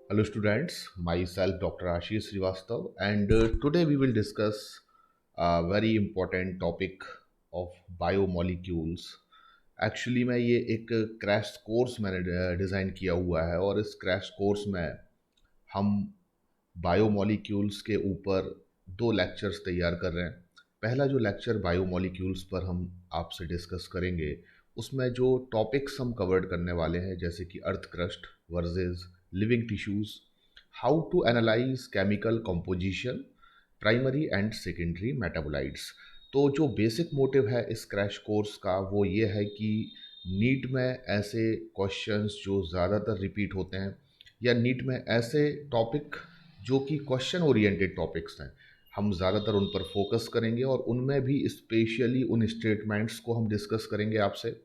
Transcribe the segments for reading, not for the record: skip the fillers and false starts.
Hello students, myself Dr. Ashish Srivastav and today we will discuss a very important topic of biomolecules. Actually मैं ये एक crash course मैंने design किया हुआ है और इस क्रैश कोर्स में हम बायोमोलिक्यूल्स के ऊपर दो लेक्चर्स तैयार कर रहे हैं। पहला जो लेक्चर बायोमोलिक्यूल्स पर हम आपसे डिस्कस करेंगे उसमें जो टॉपिक्स हम कवर्ड करने वाले हैं जैसे कि earth crust versus living tissues, how to analyse chemical composition, primary and secondary metabolites. तो जो बेसिक मोटिव है इस क्रैश कोर्स का वो ये है कि नीट में ऐसे क्वेश्चंस जो ज़्यादातर रिपीट होते हैं या नीट में ऐसे टॉपिक जो कि क्वेश्चन ओरिएंटेड टॉपिक्स हैं, हम ज़्यादातर उन पर फोकस करेंगे और उनमें भी स्पेशली उन स्टेटमेंट्स को हम डिस्कस करेंगे आपसे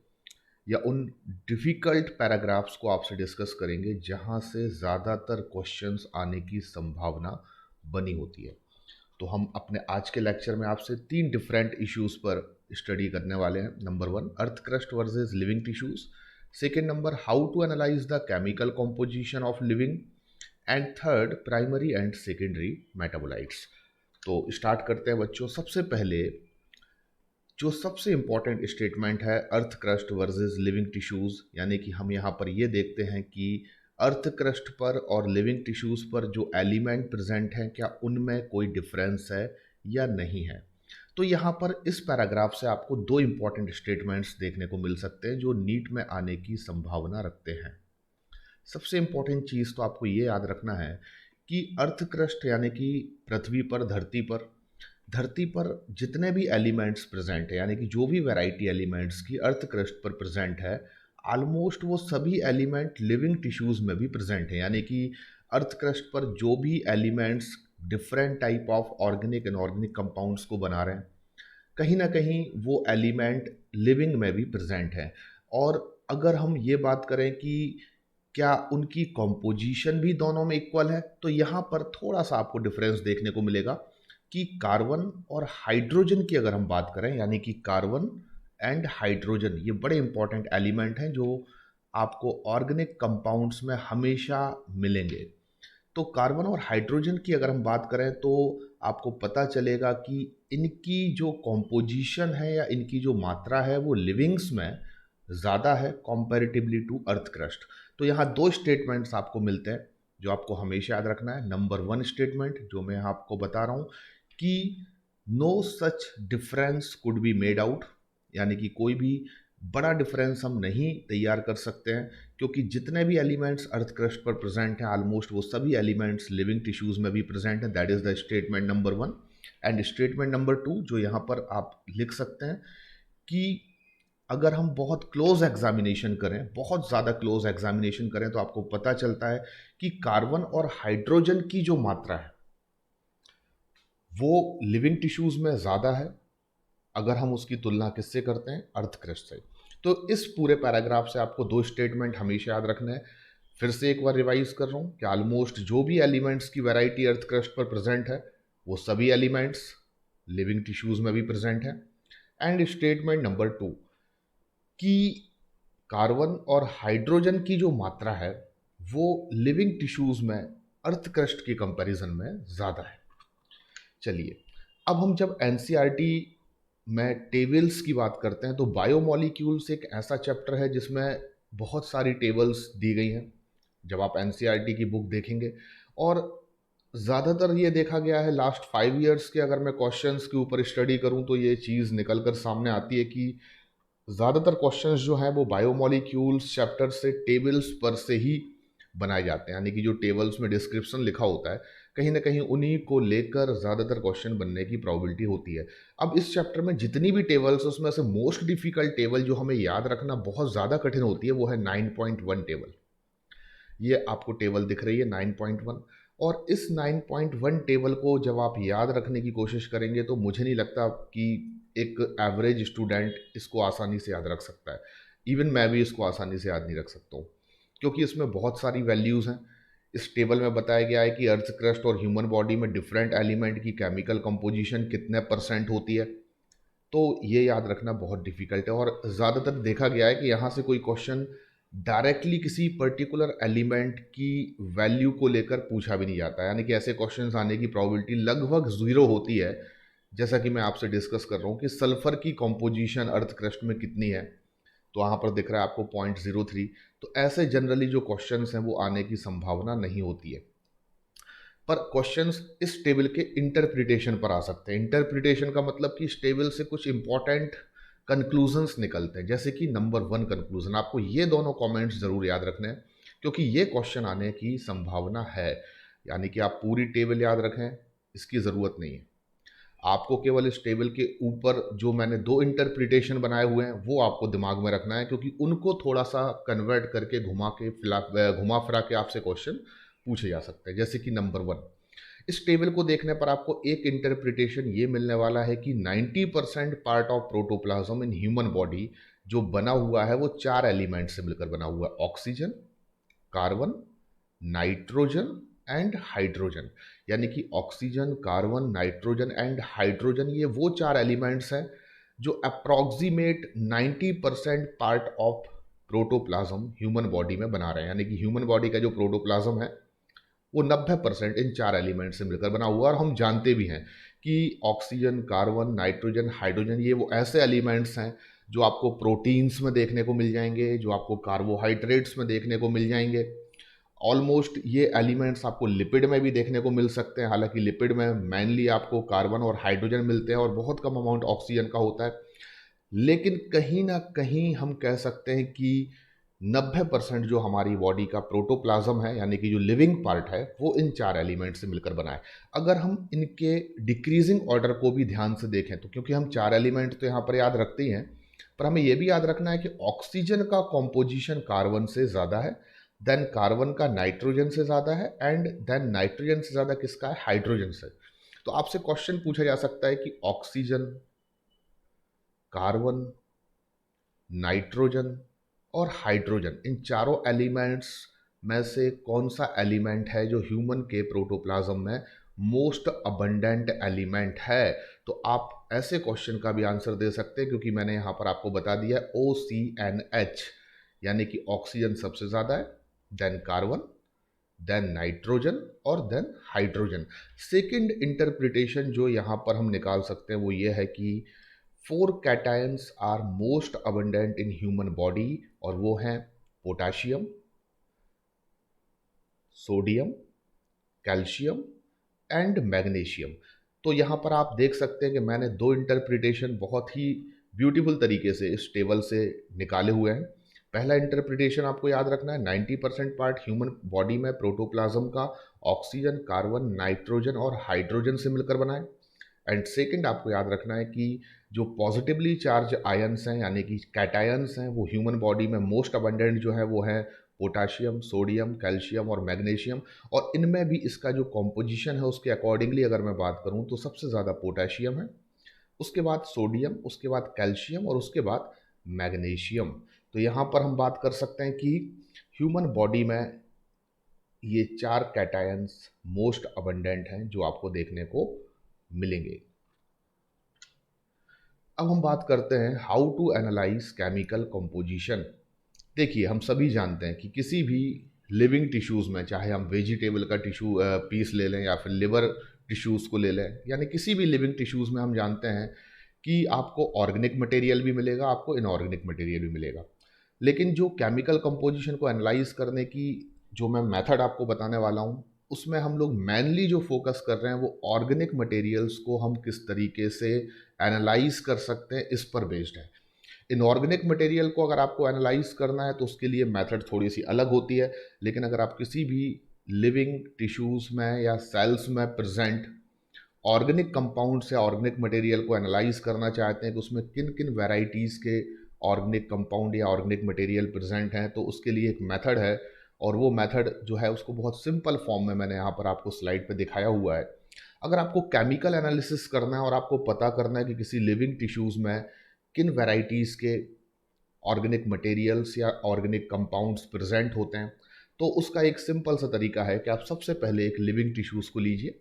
या उन डिफ़िकल्ट पैराग्राफ्स को आपसे डिस्कस करेंगे जहाँ से ज़्यादातर क्वेश्चंस आने की संभावना बनी होती है। तो हम अपने आज के लेक्चर में आपसे तीन डिफरेंट इश्यूज़ पर स्टडी करने वाले हैं। Number one, earth crust versus living tissues. Second number, how to analyse the chemical composition of living. And third, primary and secondary metabolites. तो स्टार्ट करते हैं बच्चों। सबसे पहले जो सबसे इंपॉर्टेंट स्टेटमेंट है अर्थ क्रस्ट वर्सेस लिविंग टिश्यूज़, यानी कि हम यहाँ पर ये देखते हैं कि अर्थ क्रस्ट पर और लिविंग टिश्यूज़ पर जो एलिमेंट प्रेजेंट हैं क्या उनमें कोई डिफरेंस है या नहीं है। तो यहाँ पर इस पैराग्राफ से आपको दो इंपॉर्टेंट स्टेटमेंट्स देखने को मिल सकते हैं जो नीट में आने की संभावना रखते हैं। सबसे इंपॉर्टेंट चीज़ तो आपको ये याद रखना है कि अर्थ क्रस्ट यानी कि पृथ्वी पर, धरती पर जितने भी एलिमेंट्स प्रेजेंट है यानी कि जो भी वैरायटी एलिमेंट्स की अर्थ क्रस्ट पर प्रेजेंट है, ऑलमोस्ट वो सभी एलिमेंट लिविंग टिश्यूज़ में भी प्रेजेंट है। यानी कि अर्थ क्रस्ट पर जो भी elements different type of organic inorganic compounds को बना रहे हैं, कहीं ना कहीं वो एलिमेंट लिविंग में भी प्रेजेंट है। और अगर हम ये बात करें कि क्या उनकी कॉम्पोजिशन भी दोनों में इक्वल है, तो यहाँ पर थोड़ा सा आपको डिफरेंस देखने को मिलेगा कि कार्बन और हाइड्रोजन की अगर हम बात करें, यानी कि कार्बन एंड हाइड्रोजन ये बड़े इंपॉर्टेंट एलिमेंट हैं जो आपको ऑर्गेनिक कंपाउंड्स में हमेशा मिलेंगे। तो कार्बन और हाइड्रोजन की अगर हम बात करें तो आपको पता चलेगा कि इनकी जो कॉम्पोजिशन है या इनकी जो मात्रा है वो लिविंग्स में ज़्यादा है कंपैरेटिवली टू अर्थ क्रस्ट। तो यहाँ दो स्टेटमेंट्स आपको मिलते हैं जो आपको हमेशा याद रखना है। नंबर वन स्टेटमेंट जो मैं आपको बता रहा हूँ कि no such difference could be made out, यानी कि कोई भी बड़ा डिफरेंस हम नहीं तैयार कर सकते हैं क्योंकि जितने भी एलिमेंट्स अर्थ क्रस्ट पर प्रेजेंट हैं ऑलमोस्ट वो सभी एलिमेंट्स लिविंग टिश्यूज़ में भी प्रेजेंट हैं। That is the statement number one. And statement number two जो यहाँ पर आप लिख सकते हैं कि अगर हम बहुत क्लोज एग्जामिनेशन करें, बहुत ज़्यादा क्लोज एग्जामिनेशन करें, तो आपको पता चलता है कि कार्बन और हाइड्रोजन की जो मात्रा है वो लिविंग टिश्यूज़ में ज़्यादा है अगर हम उसकी तुलना किससे करते हैं, अर्थ क्रस्ट से। तो इस पूरे पैराग्राफ से आपको दो स्टेटमेंट हमेशा याद रखना है। फिर से एक बार रिवाइज कर रहा हूँ कि ऑलमोस्ट जो भी एलिमेंट्स की वैरायटी अर्थ क्रस्ट पर प्रेजेंट है वो सभी एलिमेंट्स लिविंग टिश्यूज़ में भी प्रेजेंट है। एंड स्टेटमेंट नंबर टू कि कार्बन और हाइड्रोजन की जो मात्रा है वो लिविंग टिश्यूज़ में अर्थ क्रस्ट के कंपैरिजन में ज़्यादा है। चलिए, अब हम जब एनसीईआरटी में टेबल्स की बात करते हैं तो बायोमोलिक्यूल्स एक ऐसा चैप्टर है जिसमें बहुत सारी टेबल्स दी गई हैं जब आप एनसीईआरटी की बुक देखेंगे। और ज़्यादातर ये देखा गया है लास्ट 5 ईयर्स के, अगर मैं क्वेश्चंस के ऊपर स्टडी करूं तो ये चीज़ निकल कर सामने आती है कि ज़्यादातर क्वेश्चंस जो हैं वो बायोमोलिक्यूल्स चैप्टर से टेबल्स पर से ही बनाए जाते हैं। यानी कि जो टेबल्स में डिस्क्रिप्शन लिखा होता है कहीं ना कहीं उन्हीं को लेकर ज़्यादातर क्वेश्चन बनने की प्रोबेबिलिटी होती है। अब इस चैप्टर में जितनी भी टेबल्स उसमें से मोस्ट डिफ़िकल्ट टेबल जो हमें याद रखना बहुत ज़्यादा कठिन होती है वो है 9.1 टेबल। ये आपको टेबल दिख रही है 9.1। और इस 9.1 टेबल को जब आप याद रखने की कोशिश करेंगे तो मुझे नहीं लगता कि एक एवरेज स्टूडेंट इसको आसानी से याद रख सकता है। इवन मैं भी इसको आसानी से याद नहीं रख सकता हूँ क्योंकि इसमें बहुत सारी वैल्यूज़ हैं। इस टेबल में बताया गया है कि अर्थ क्रस्ट और ह्यूमन बॉडी में डिफरेंट एलिमेंट की केमिकल कंपोजिशन कितने परसेंट होती है। तो ये याद रखना बहुत डिफिकल्ट है और ज़्यादातर देखा गया है कि यहाँ से कोई क्वेश्चन डायरेक्टली किसी पर्टिकुलर एलिमेंट की वैल्यू को लेकर पूछा भी नहीं जाता, यानी कि ऐसे क्वेश्चंस आने की प्रोबेबिलिटी लगभग ज़ीरो होती है। जैसा कि मैं आपसे डिस्कस कर रहा हूँ कि सल्फर की कॉम्पोजिशन अर्थ क्रस्ट में कितनी है, तो वहाँ पर दिख रहा है आपको 0.03। तो ऐसे जनरली जो क्वेश्चंस हैं वो आने की संभावना नहीं होती है। पर क्वेश्चंस इस टेबल के इंटरप्रिटेशन पर आ सकते हैं। इंटरप्रिटेशन का मतलब कि इस टेबल से कुछ इंपॉर्टेंट कंक्लूजन्स निकलते हैं, जैसे कि नंबर 1 कंक्लूजन, आपको ये दोनों कमेंट्स जरूर याद रखने हैं क्योंकि ये क्वेश्चन आने की संभावना है। यानी कि आप पूरी टेबल याद रखें, इसकी ज़रूरत नहीं है। आपको केवल इस टेबल के ऊपर जो मैंने दो इंटरप्रिटेशन बनाए हुए हैं वो आपको दिमाग में रखना है, क्योंकि उनको थोड़ा सा कन्वर्ट करके घुमा फिरा के आपसे क्वेश्चन पूछे जा सकते हैं। जैसे कि नंबर 1, इस टेबल को देखने पर आपको एक इंटरप्रिटेशन ये मिलने वाला है कि 90% part of protoplasm in human body जो बना हुआ है वो चार एलिमेंट से मिलकर बना हुआ है: oxygen, carbon, nitrogen and hydrogen. यानी कि oxygen, carbon, nitrogen and hydrogen, ये वो चार एलिमेंट्स हैं जो approximate 90% part of protoplasm human body में बना रहे हैं। यानी कि ह्यूमन बॉडी का जो प्रोटोप्लाज्म है वो 90% इन चार एलिमेंट से मिलकर बना हुआ है। और हम जानते भी हैं कि ऑक्सीजन, कार्बन, नाइट्रोजन, हाइड्रोजन ये वो ऐसे एलिमेंट्स हैं जो आपको प्रोटीन्स में देखने को मिल जाएंगे, जो आपको कार्बोहाइड्रेट्स में देखने को मिल जाएंगे। ऑलमोस्ट ये एलिमेंट्स आपको लिपिड में भी देखने को मिल सकते हैं, हालांकि लिपिड में मेनली आपको कार्बन और हाइड्रोजन मिलते हैं और बहुत कम अमाउंट ऑक्सीजन का होता है। लेकिन कहीं ना कहीं हम कह सकते हैं कि 90% जो हमारी बॉडी का प्रोटोप्लाज्म है, यानी कि जो लिविंग पार्ट है, वो इन चार एलिमेंट से मिलकर बना है। अगर हम इनके डिक्रीजिंग ऑर्डर को भी ध्यान से देखें तो, क्योंकि हम चार एलिमेंट तो यहाँ पर याद रखते ही हैं, पर हमें यह भी याद रखना है कि ऑक्सीजन का कॉम्पोजिशन कार्बन से ज़्यादा है, देन कार्बन का नाइट्रोजन से ज़्यादा है, एंड देन नाइट्रोजन से ज़्यादा किसका है? हाइड्रोजन से। तो आपसे क्वेश्चन पूछा जा सकता है कि ऑक्सीजन, कार्बन, नाइट्रोजन और हाइड्रोजन, इन चारों एलिमेंट्स में से कौन सा एलिमेंट है जो ह्यूमन के प्रोटोप्लाज्म में मोस्ट अबंडेंट एलिमेंट है? तो आप ऐसे क्वेश्चन का भी आंसर दे सकते हैं, क्योंकि मैंने यहाँ पर आपको बता दिया OCNH, यानी कि ऑक्सीजन सबसे ज़्यादा है, देन कार्बन, देन नाइट्रोजन और देन हाइड्रोजन। सेकेंड इंटरप्रिटेशन जो यहाँ पर हम निकाल सकते हैं वो ये है कि 4 cations are most abundant in human body, और वो हैं potassium, sodium, calcium and magnesium. तो यहाँ पर आप देख सकते हैं कि मैंने दो इंटरप्रिटेशन बहुत ही ब्यूटीफुल तरीके से इस टेबल से निकाले हुए हैं। पहला इंटरप्रिटेशन आपको याद रखना है, 90% पार्ट ह्यूमन बॉडी में प्रोटोप्लाज्म का ऑक्सीजन, कार्बन, नाइट्रोजन और हाइड्रोजन से मिलकर बना है। एंड सेकंड आपको याद रखना है कि जो पॉजिटिवली चार्ज आयंस हैं, यानी कि कैटायंस हैं, वो ह्यूमन बॉडी में मोस्ट अबंडेंट जो है वो है पोटाशियम, सोडियम, कैल्शियम और मैग्नीशियम। और इनमें भी इसका जो कॉम्पोजिशन है उसके अकॉर्डिंगली अगर मैं बात करूं तो सबसे ज़्यादा पोटाशियम है, उसके बाद सोडियम, उसके बाद कैल्शियम और उसके बाद मैग्नीशियम। तो यहाँ पर हम बात कर सकते हैं कि ह्यूमन बॉडी में ये चार कैटायंस मोस्ट अबंडेंट हैं जो आपको देखने को मिलेंगे। अब हम बात करते हैं how to analyse chemical composition. देखिए, हम सभी जानते हैं कि किसी भी लिविंग टिश्यूज़ में, चाहे हम वेजिटेबल का टिश्यू पीस ले लें या फिर लिवर टिश्यूज़ को ले लें, यानी किसी भी लिविंग टिश्यूज़ में हम जानते हैं कि आपको ऑर्गेनिक मटेरियल भी मिलेगा, आपको इनऑर्गेनिक मटेरियल भी मिलेगा। लेकिन जो केमिकल कंपोजिशन को एनालाइज करने की जो मैं मेथड आपको बताने वाला हूँ, उसमें हम लोग मेनली जो फोकस कर रहे हैं वो ऑर्गेनिक मटेरियल्स को हम किस तरीके से एनालाइज कर सकते हैं, इस पर बेस्ड है। इनऑर्गेनिक मटेरियल को अगर आपको एनालाइज करना है तो उसके लिए मेथड थोड़ी सी अलग होती है, लेकिन अगर आप किसी भी लिविंग टिश्यूज़ में या सेल्स में प्रेजेंट ऑर्गेनिक कंपाउंड्स या ऑर्गेनिक मटेरियल को एनालाइज करना चाहते हैं कि उसमें किन किन वेराइटीज़ के ऑर्गेनिक कंपाउंड या ऑर्गेनिक मटेरियल प्रेजेंट हैं, तो उसके लिए एक मेथड है। और वो मेथड जो है उसको बहुत सिंपल फॉर्म में मैंने यहाँ पर आपको स्लाइड पे दिखाया हुआ है। अगर आपको केमिकल एनालिसिस करना है और आपको पता करना है कि किसी लिविंग टिश्यूज़ में किन वेराइटीज़ के ऑर्गेनिक मटेरियल्स या ऑर्गेनिक कंपाउंड्स प्रेजेंट होते हैं, तो उसका एक सिंपल सा तरीका है कि आप सबसे पहले एक लिविंग टिश्यूज़ को लीजिए,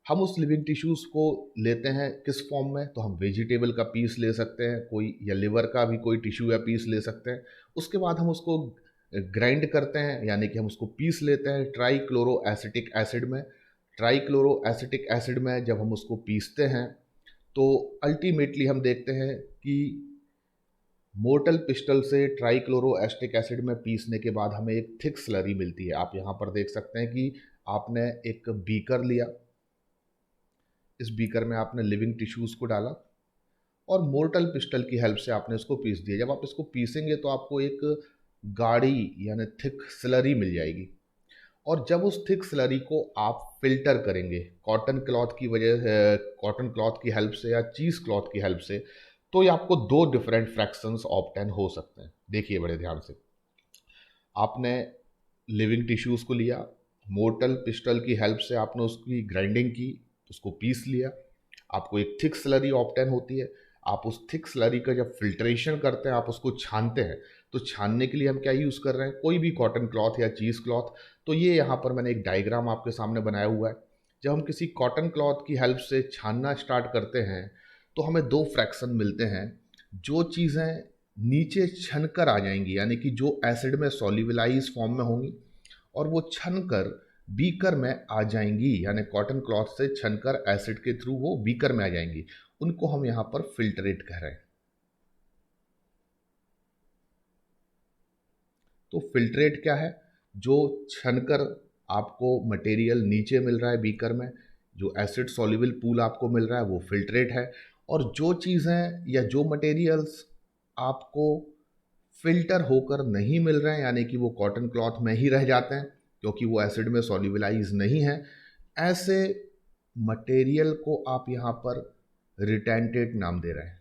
हम उस लिविंग टिश्यूज़ को लेते हैं किस फॉर्म में, तो हम वेजिटेबल का पीस ले सकते हैं कोई, या लिवर का भी कोई टिश्यू या पीस ले सकते हैं। उसके बाद हम उसको ग्राइंड करते हैं, यानी कि हम उसको पीस लेते हैं ट्राईक्लोरो एसिटिक एसिड में। ट्राईक्लोरो एसिटिक एसिड में जब हम उसको पीसते हैं तो अल्टीमेटली हम देखते हैं कि मोर्टल पिस्टल से ट्राईक्लोरो एसिटिक एसिड में पीसने के बाद हमें एक थिक स्लरी मिलती है। आप यहाँ पर देख सकते हैं कि आपने एक बीकर लिया, इस बीकर में आपने लिविंग टिश्यूज़ को डाला और मोर्टल पिस्टल की हेल्प से आपने इसको पीस दिया। जब आप इसको पीसेंगे तो आपको एक गाढ़ी यानी थिक स्लरी मिल जाएगी, और जब उस थिक स्लरी को आप फिल्टर करेंगे कॉटन क्लॉथ की हेल्प से या चीज़ क्लॉथ की हेल्प से, तो ये आपको दो डिफरेंट फ्रैक्शंस ऑब्टेन हो सकते हैं। देखिए बड़े ध्यान से, आपने लिविंग टिश्यूज़ को लिया, मोर्टल पिस्टल की हेल्प से आपने उसकी ग्राइंडिंग की, उसको पीस लिया, आपको एक थिक स्लरी ऑब्टेन होती है। आप उस थिक स्लरी का जब फिल्ट्रेशन करते हैं, आप उसको छानते हैं, तो छानने के लिए हम क्या यूज़ कर रहे हैं, कोई भी कॉटन क्लॉथ या चीज़ क्लॉथ। तो ये यहाँ पर मैंने एक डायग्राम आपके सामने बनाया हुआ है। जब हम किसी कॉटन क्लॉथ की हेल्प से छानना स्टार्ट करते हैं तो हमें दो फ्रैक्शन मिलते हैं। जो चीज़ें नीचे छन कर आ जाएंगी, यानी कि जो एसिड में सॉल्युबलाइज फॉर्म में होंगी, और वो छन कर बीकर में आ जाएंगी, यानी कॉटन क्लॉथ से छनकर एसिड के थ्रू वो बीकर में आ जाएंगी, उनको हम यहाँ पर फिल्ट्रेट कह रहे हैं। तो फिल्ट्रेट क्या है, जो छनकर आपको मटेरियल नीचे मिल रहा है बीकर में, जो एसिड सॉल्युबल पूल आपको मिल रहा है वो फिल्ट्रेट है। और जो चीज़ें या जो मटेरियल्स आपको फिल्टर होकर नहीं मिल रहे हैं, यानी कि वो कॉटन क्लॉथ में ही रह जाते हैं क्योंकि वो एसिड में सॉल्युबलाइज नहीं है, ऐसे मटेरियल को आप यहाँ पर रिटेंटेट नाम दे रहे हैं।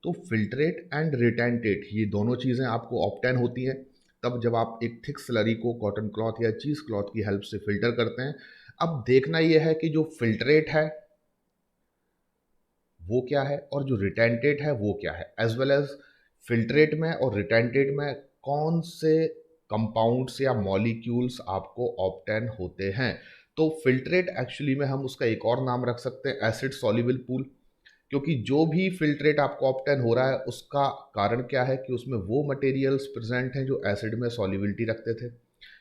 तो फिल्ट्रेट एंड रिटेंटेट ये दोनों चीज़ें आपको ऑब्टेन होती हैं तब जब आप एक थिक स्लरी को कॉटन क्लॉथ या चीज़ क्लॉथ की हेल्प से फिल्टर करते हैं। अब देखना यह है कि जो फिल्ट्रेट है वो क्या है और जो रिटेंटेट है वो क्या है, एज वेल एज फिल्ट्रेट में और रिटेंटेट में कौन से कंपाउंड्स या मॉलिक्यूल्स आपको ऑब्टेन होते हैं। तो फिल्ट्रेट एक्चुअली में हम उसका एक और नाम रख सकते हैं एसिड सॉल्युबल पूल, क्योंकि जो भी फिल्ट्रेट आपको ऑब्टेन हो रहा है उसका कारण क्या है कि उसमें वो मटेरियल्स प्रेजेंट हैं जो एसिड में सॉल्युबिलिटी रखते थे।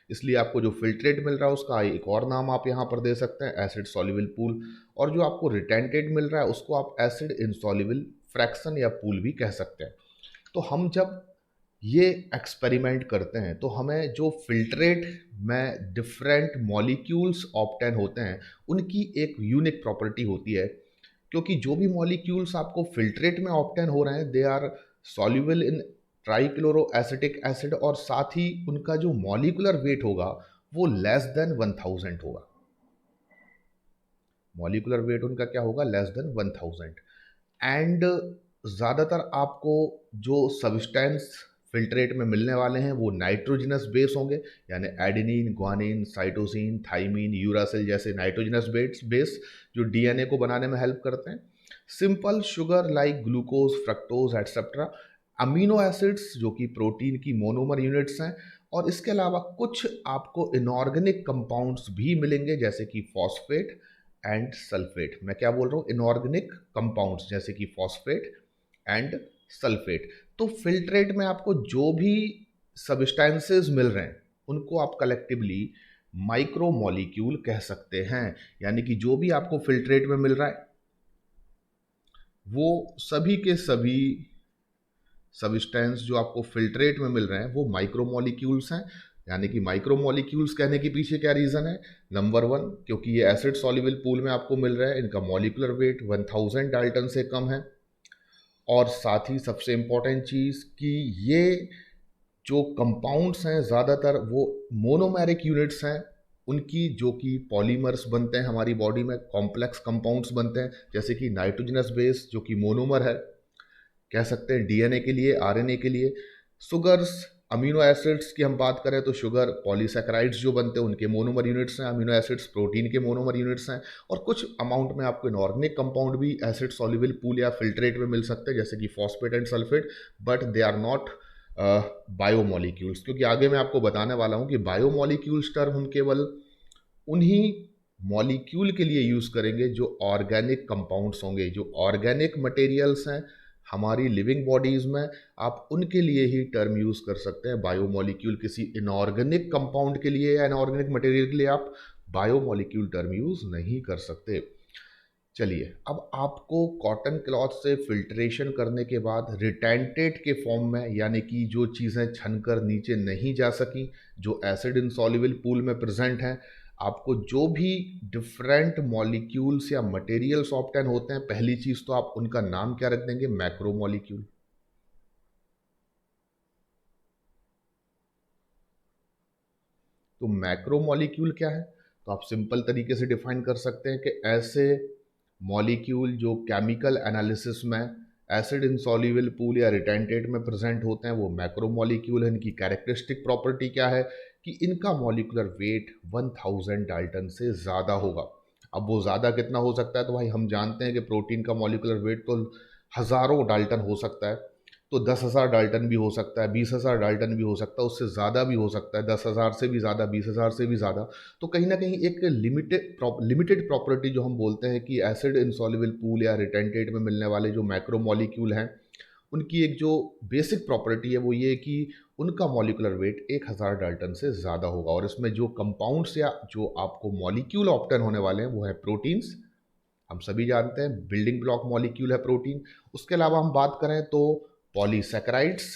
इसलिए आपको जो फिल्ट्रेट मिल रहा है उसका एक और नाम आप यहाँ पर दे सकते हैं एसिड सॉल्युबल पूल, और जो आपको रिटेंटेड मिल रहा है उसको आप एसिड इनसॉल्युबल फ्रैक्शन या पूल भी कह सकते हैं। तो हम जब ये एक्सपेरिमेंट करते हैं तो हमें जो फिल्ट्रेट में डिफरेंट मॉलिक्यूल्स ऑब्टेन होते हैं उनकी एक यूनिक प्रॉपर्टी होती है, क्योंकि जो भी मॉलिक्यूल्स आपको फिल्ट्रेट में ऑब्टेन हो रहे हैं they are soluble in trichloro acetic acid, और साथ ही उनका जो मॉलिकुलर वेट होगा वो लेस देन 1000 होगा। मॉलिकुलर वेट उनका क्या होगा, लेस देन 1000। एंड ज़्यादातर आपको जो सब्सटेंस फिल्ट्रेट में मिलने वाले हैं वो नाइट्रोजनस बेस होंगे, यानी adenine, guanine, cytosine, thymine, uracil जैसे नाइट्रोजनस बेस जो डीएनए को बनाने में हेल्प करते हैं। Simple sugar like glucose, fructose etcetera. Amino acids जो कि प्रोटीन की मोनोमर यूनिट्स हैं, और इसके अलावा कुछ आपको इनऑर्गेनिक कंपाउंड्स भी मिलेंगे जैसे कि फॉस्फेट एंड सल्फेट। मैं क्या बोल रहा हूँ, इनऑर्गेनिक कंपाउंड्स जैसे कि फॉस्फेट एंड सल्फेट। तो फिल्ट्रेट में आपको जो भी सब्सटेंसेस मिल रहे हैं उनको आप कलेक्टिवली माइक्रो मॉलिक्यूल कह सकते हैं, यानी कि जो भी आपको फिल्ट्रेट में मिल रहा है वो सभी के सभी सब्सटेंस जो आपको फिल्ट्रेट में मिल रहे हैं वो माइक्रो मॉलिक्यूल्स हैं। यानी कि माइक्रो मॉलिक्यूल्स कहने के पीछे क्या रीज़न है, नंबर वन, क्योंकि ये एसिड सॉल्युबल पूल में आपको मिल रहा है, इनका मॉलिकुलर वेट 1000 डाल्टन से कम है, और साथ ही सबसे इम्पॉर्टेंट चीज़ कि ये जो कंपाउंड्स हैं ज़्यादातर वो मोनोमेरिक यूनिट्स हैं, उनकी जो कि पॉलीमर्स बनते हैं हमारी बॉडी में, कॉम्प्लेक्स कंपाउंड्स बनते हैं जैसे कि नाइट्रोजनस बेस जो कि मोनोमर है, कह सकते हैं डीएनए के लिए, आरएनए के लिए। शुगर्स, अमीनो एसिड्स की हम बात करें तो शुगर पॉलीसैकेराइड्स जो बनते हैं उनके मोनोमर यूनिट्स हैं, अमीनो एसिड्स प्रोटीन के मोनोमर यूनिट्स हैं, और कुछ अमाउंट में आपको इनऑर्गेनिक कंपाउंड भी एसिड सॉल्युबल पूल या फिल्ट्रेट में मिल सकते हैं जैसे कि phosphate and sulphate, but they are not biomolecules. क्योंकि आगे मैं आपको बताने वाला हूँ कि बायोमोलिक्यूल्स टर्म हम केवल उन्हीं मॉलिक्यूल के लिए यूज़ करेंगे जो ऑर्गेनिक कंपाउंड्स होंगे, जो ऑर्गेनिक मटेरियल्स हैं हमारी लिविंग बॉडीज़ में, आप उनके लिए ही टर्म यूज़ कर सकते हैं बायोमॉलिक्यूल। किसी इनऑर्गेनिक कंपाउंड के लिए या इनऑर्गेनिक मटेरियल के लिए आप बायोमॉलिक्यूल टर्म यूज़ नहीं कर सकते। चलिए, अब आपको कॉटन क्लॉथ से फिल्ट्रेशन करने के बाद रिटेंटेट के फॉर्म में, यानी कि जो चीज़ें छनकर नीचे नहीं जा सकी, जो एसिड इनसॉल्युबल पूल में प्रेजेंट हैं, आपको जो भी डिफरेंट मॉलिक्यूल्स या मटेरियल्स ऑब्टेन होते हैं, पहली चीज़ तो आप उनका नाम क्या रख देंगे? Macro molecule. तो मैक्रो मॉलिक्यूल क्या है? तो आप सिंपल तरीके से डिफाइन कर सकते हैं कि ऐसे मॉलिक्यूल जो केमिकल एनालिसिस में एसिड इंसॉल्युबल पूल या रिटेंटेट में प्रेजेंट होते हैं, वो मैक्रो मॉलिक्यूल है। इनकी कैरेक्टरिस्टिक प्रॉपर्टी क्या है कि इनका मॉलिक्यूलर वेट 1000 डाल्टन से ज़्यादा होगा। अब वो ज़्यादा कितना हो सकता है? तो भाई हम जानते हैं कि प्रोटीन का मॉलिक्यूलर वेट तो हज़ारों डाल्टन हो सकता है, तो 10,000 डाल्टन भी हो सकता है, 20,000 डाल्टन भी हो सकता है, उससे ज़्यादा भी हो सकता है, 10,000 से भी ज़्यादा, 20,000 से भी ज़्यादा। तो कहीं ना कहीं एक लिमिटेड प्रॉपर्टी जो हम बोलते हैं कि एसिड इंसॉल्युबल पूल या रिटेंटेट में मिलने वाले जो मैक्रो मॉलिक्यूल हैं, उनकी एक जो बेसिक प्रॉपर्टी है वो ये कि उनका मॉलिक्यूलर वेट 1,000 डाल्टन से ज़्यादा होगा। और इसमें जो कंपाउंड्स या जो आपको मॉलिक्यूल ऑप्टेन होने वाले हैं वो है प्रोटीन्स। हम सभी जानते हैं बिल्डिंग ब्लॉक मॉलिक्यूल है प्रोटीन। उसके अलावा हम बात करें तो पॉलीसैकेराइड्स,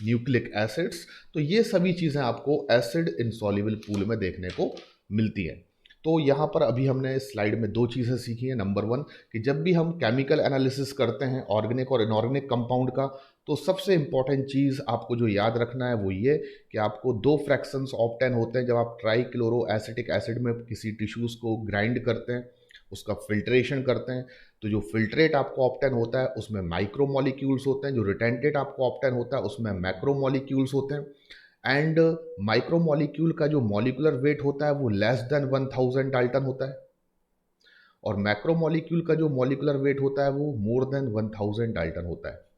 न्यूक्लिक एसिड्स। तो ये सभी चीज़ें आपको एसिड इनसॉल्युबल पूल में देखने को मिलती हैं। तो यहाँ पर अभी हमने स्लाइड में दो चीज़ें सीखी हैं। नंबर वन, कि जब भी हम केमिकल एनालिसिस करते हैं ऑर्गेनिक और इनऑर्गेनिक कंपाउंड का, तो सबसे इंपॉर्टेंट चीज़ आपको जो याद रखना है वो ये कि आपको दो फ्रैक्शंस ऑब्टेन होते हैं जब आप ट्राईक्लोरो एसिटिक एसिड में किसी टिश्यूज़ को ग्राइंड करते हैं, उसका फिल्ट्रेशन करते हैं। तो जो फिल्ट्रेट आपको ऑप्टेन होता है उसमें माइक्रो मॉलिक्यूल्स होते हैं, जो रिटेंटेट आपको ऑप्टेन होता है उसमें मैक्रो मॉलिक्यूल्स होते हैं। एंड माइक्रो मॉलिक्यूल का जो मॉलिक्यूलर वेट होता है वो लेस देन 1000 डाल्टन होता है, और मैक्रो मॉलिक्यूल का जो मॉलिक्यूलर वेट होता है वो मोर देन 1000 डाल्टन होता है।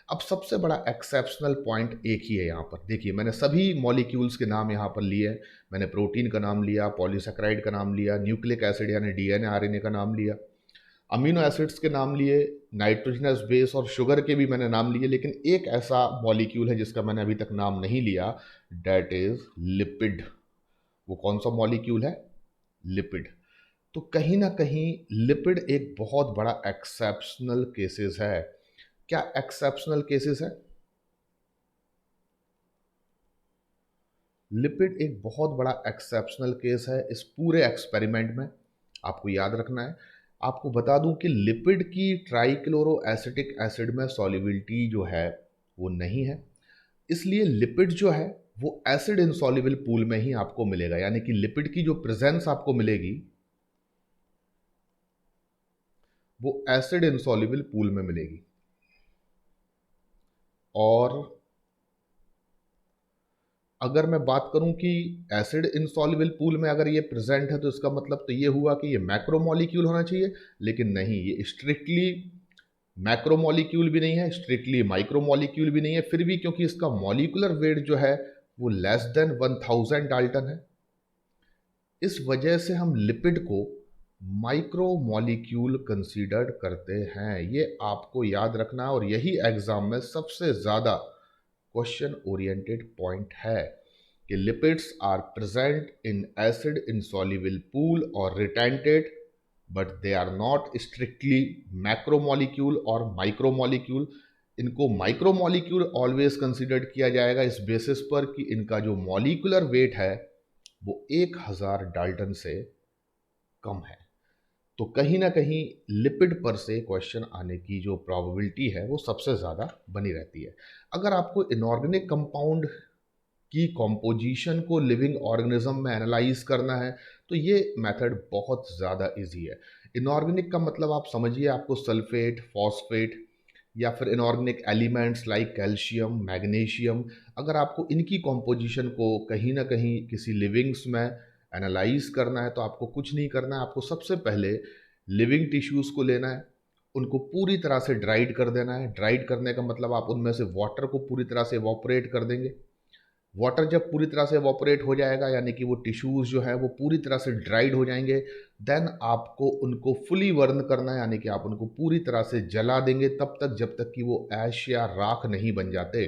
अब सबसे बड़ा एक्सेप्शनल पॉइंट एक ही है यहाँ पर। देखिए, मैंने सभी मॉलिक्यूल्स के नाम यहाँ पर लिए हैं। मैंने प्रोटीन का नाम लिया, पॉलीसैकेराइड का नाम लिया, न्यूक्लिक एसिड यानी डीएनए आरएनए का नाम लिया, अमीनो एसिड्स के नाम लिए, नाइट्रोजनस बेस और शुगर के भी मैंने नाम लिए। लेकिन एक ऐसा मॉलिक्यूल है जिसका मैंने अभी तक नाम नहीं लिया, डेट इज लिपिड। वो कौन सा मॉलिक्यूल है? लिपिड। तो कहीं ना कहीं लिपिड एक बहुत बड़ा एक्सेप्शनल केसेस है। क्या एक्सेप्शनल केसेस है? लिपिड एक बहुत बड़ा एक्सेप्शनल केस है इस पूरे एक्सपेरिमेंट में। आपको याद रखना है। आपको बता दूं कि लिपिड की ट्राइक्लोरो एसिटिक एसिड में सॉल्युबिलिटी जो है वो नहीं है, इसलिए लिपिड जो है वो एसिड इनसॉल्युबल पूल में ही आपको मिलेगा। यानी कि लिपिड की जो प्रेजेंस आपको मिलेगी वो एसिड इनसॉल्युबल पूल में मिलेगी। और अगर मैं बात करूं कि एसिड इनसॉल्युबल पूल में अगर ये प्रेजेंट है तो इसका मतलब तो ये हुआ कि ये मैक्रो मॉलिक्यूल होना चाहिए, लेकिन नहीं, ये स्ट्रिक्टली मैक्रो मॉलिक्यूल भी नहीं है, स्ट्रिक्टली माइक्रो मॉलिक्यूल भी नहीं है। फिर भी क्योंकि इसका मॉलिक्यूलर वेट जो है वो लेस देन 1000 डाल्टन है, इस वजह से हम लिपिड को माइक्रो मॉलिक्यूल कंसीडर्ड करते हैं। ये आपको याद रखना है और यही एग्जाम में सबसे ज़्यादा क्वेश्चन ओरिएंटेड पॉइंट है कि lipids are present in acid insoluble pool और retentate, but they are not strictly macromolecule और माइक्रोमोलिक्यूल। इनको माइक्रोमोलिक्यूल ऑलवेज कंसिडर्ड किया जाएगा इस बेसिस पर कि इनका जो मॉलिक्यूलर वेट है वो 1000 डाल्टन से कम है। तो कहीं ना कहीं लिपिड पर से क्वेश्चन आने की जो प्रोबेबिलिटी है वो सबसे ज़्यादा बनी रहती है। अगर आपको इनऑर्गेनिक कंपाउंड की कॉम्पोजिशन को लिविंग ऑर्गेनिज्म में एनालाइज करना है तो ये मेथड बहुत ज़्यादा इजी है। इनऑर्गेनिक का मतलब आप समझिए, आपको सल्फेट, फॉस्फेट या फिर inorganic elements like calcium, magnesium, अगर आपको इनकी कॉम्पोजिशन को कहीं ना कहीं किसी लिविंग्स में एनालाइज करना है तो आपको कुछ नहीं करना है। आपको सबसे पहले लिविंग टिश्यूज़ को लेना है, उनको पूरी तरह से ड्राइड कर देना है। ड्राइड करने का मतलब आप उनमें से वाटर को पूरी तरह से इवॉपरेट कर देंगे। वाटर जब पूरी तरह से एवोपरेट हो जाएगा, यानी कि वो टिश्यूज़ जो है वो पूरी तरह से ड्राइड हो जाएंगे, देन आपको उनको फुली बर्न करना है, यानी कि आप उनको पूरी तरह से जला देंगे तब तक जब तक कि वो ऐश या राख नहीं बन जाते।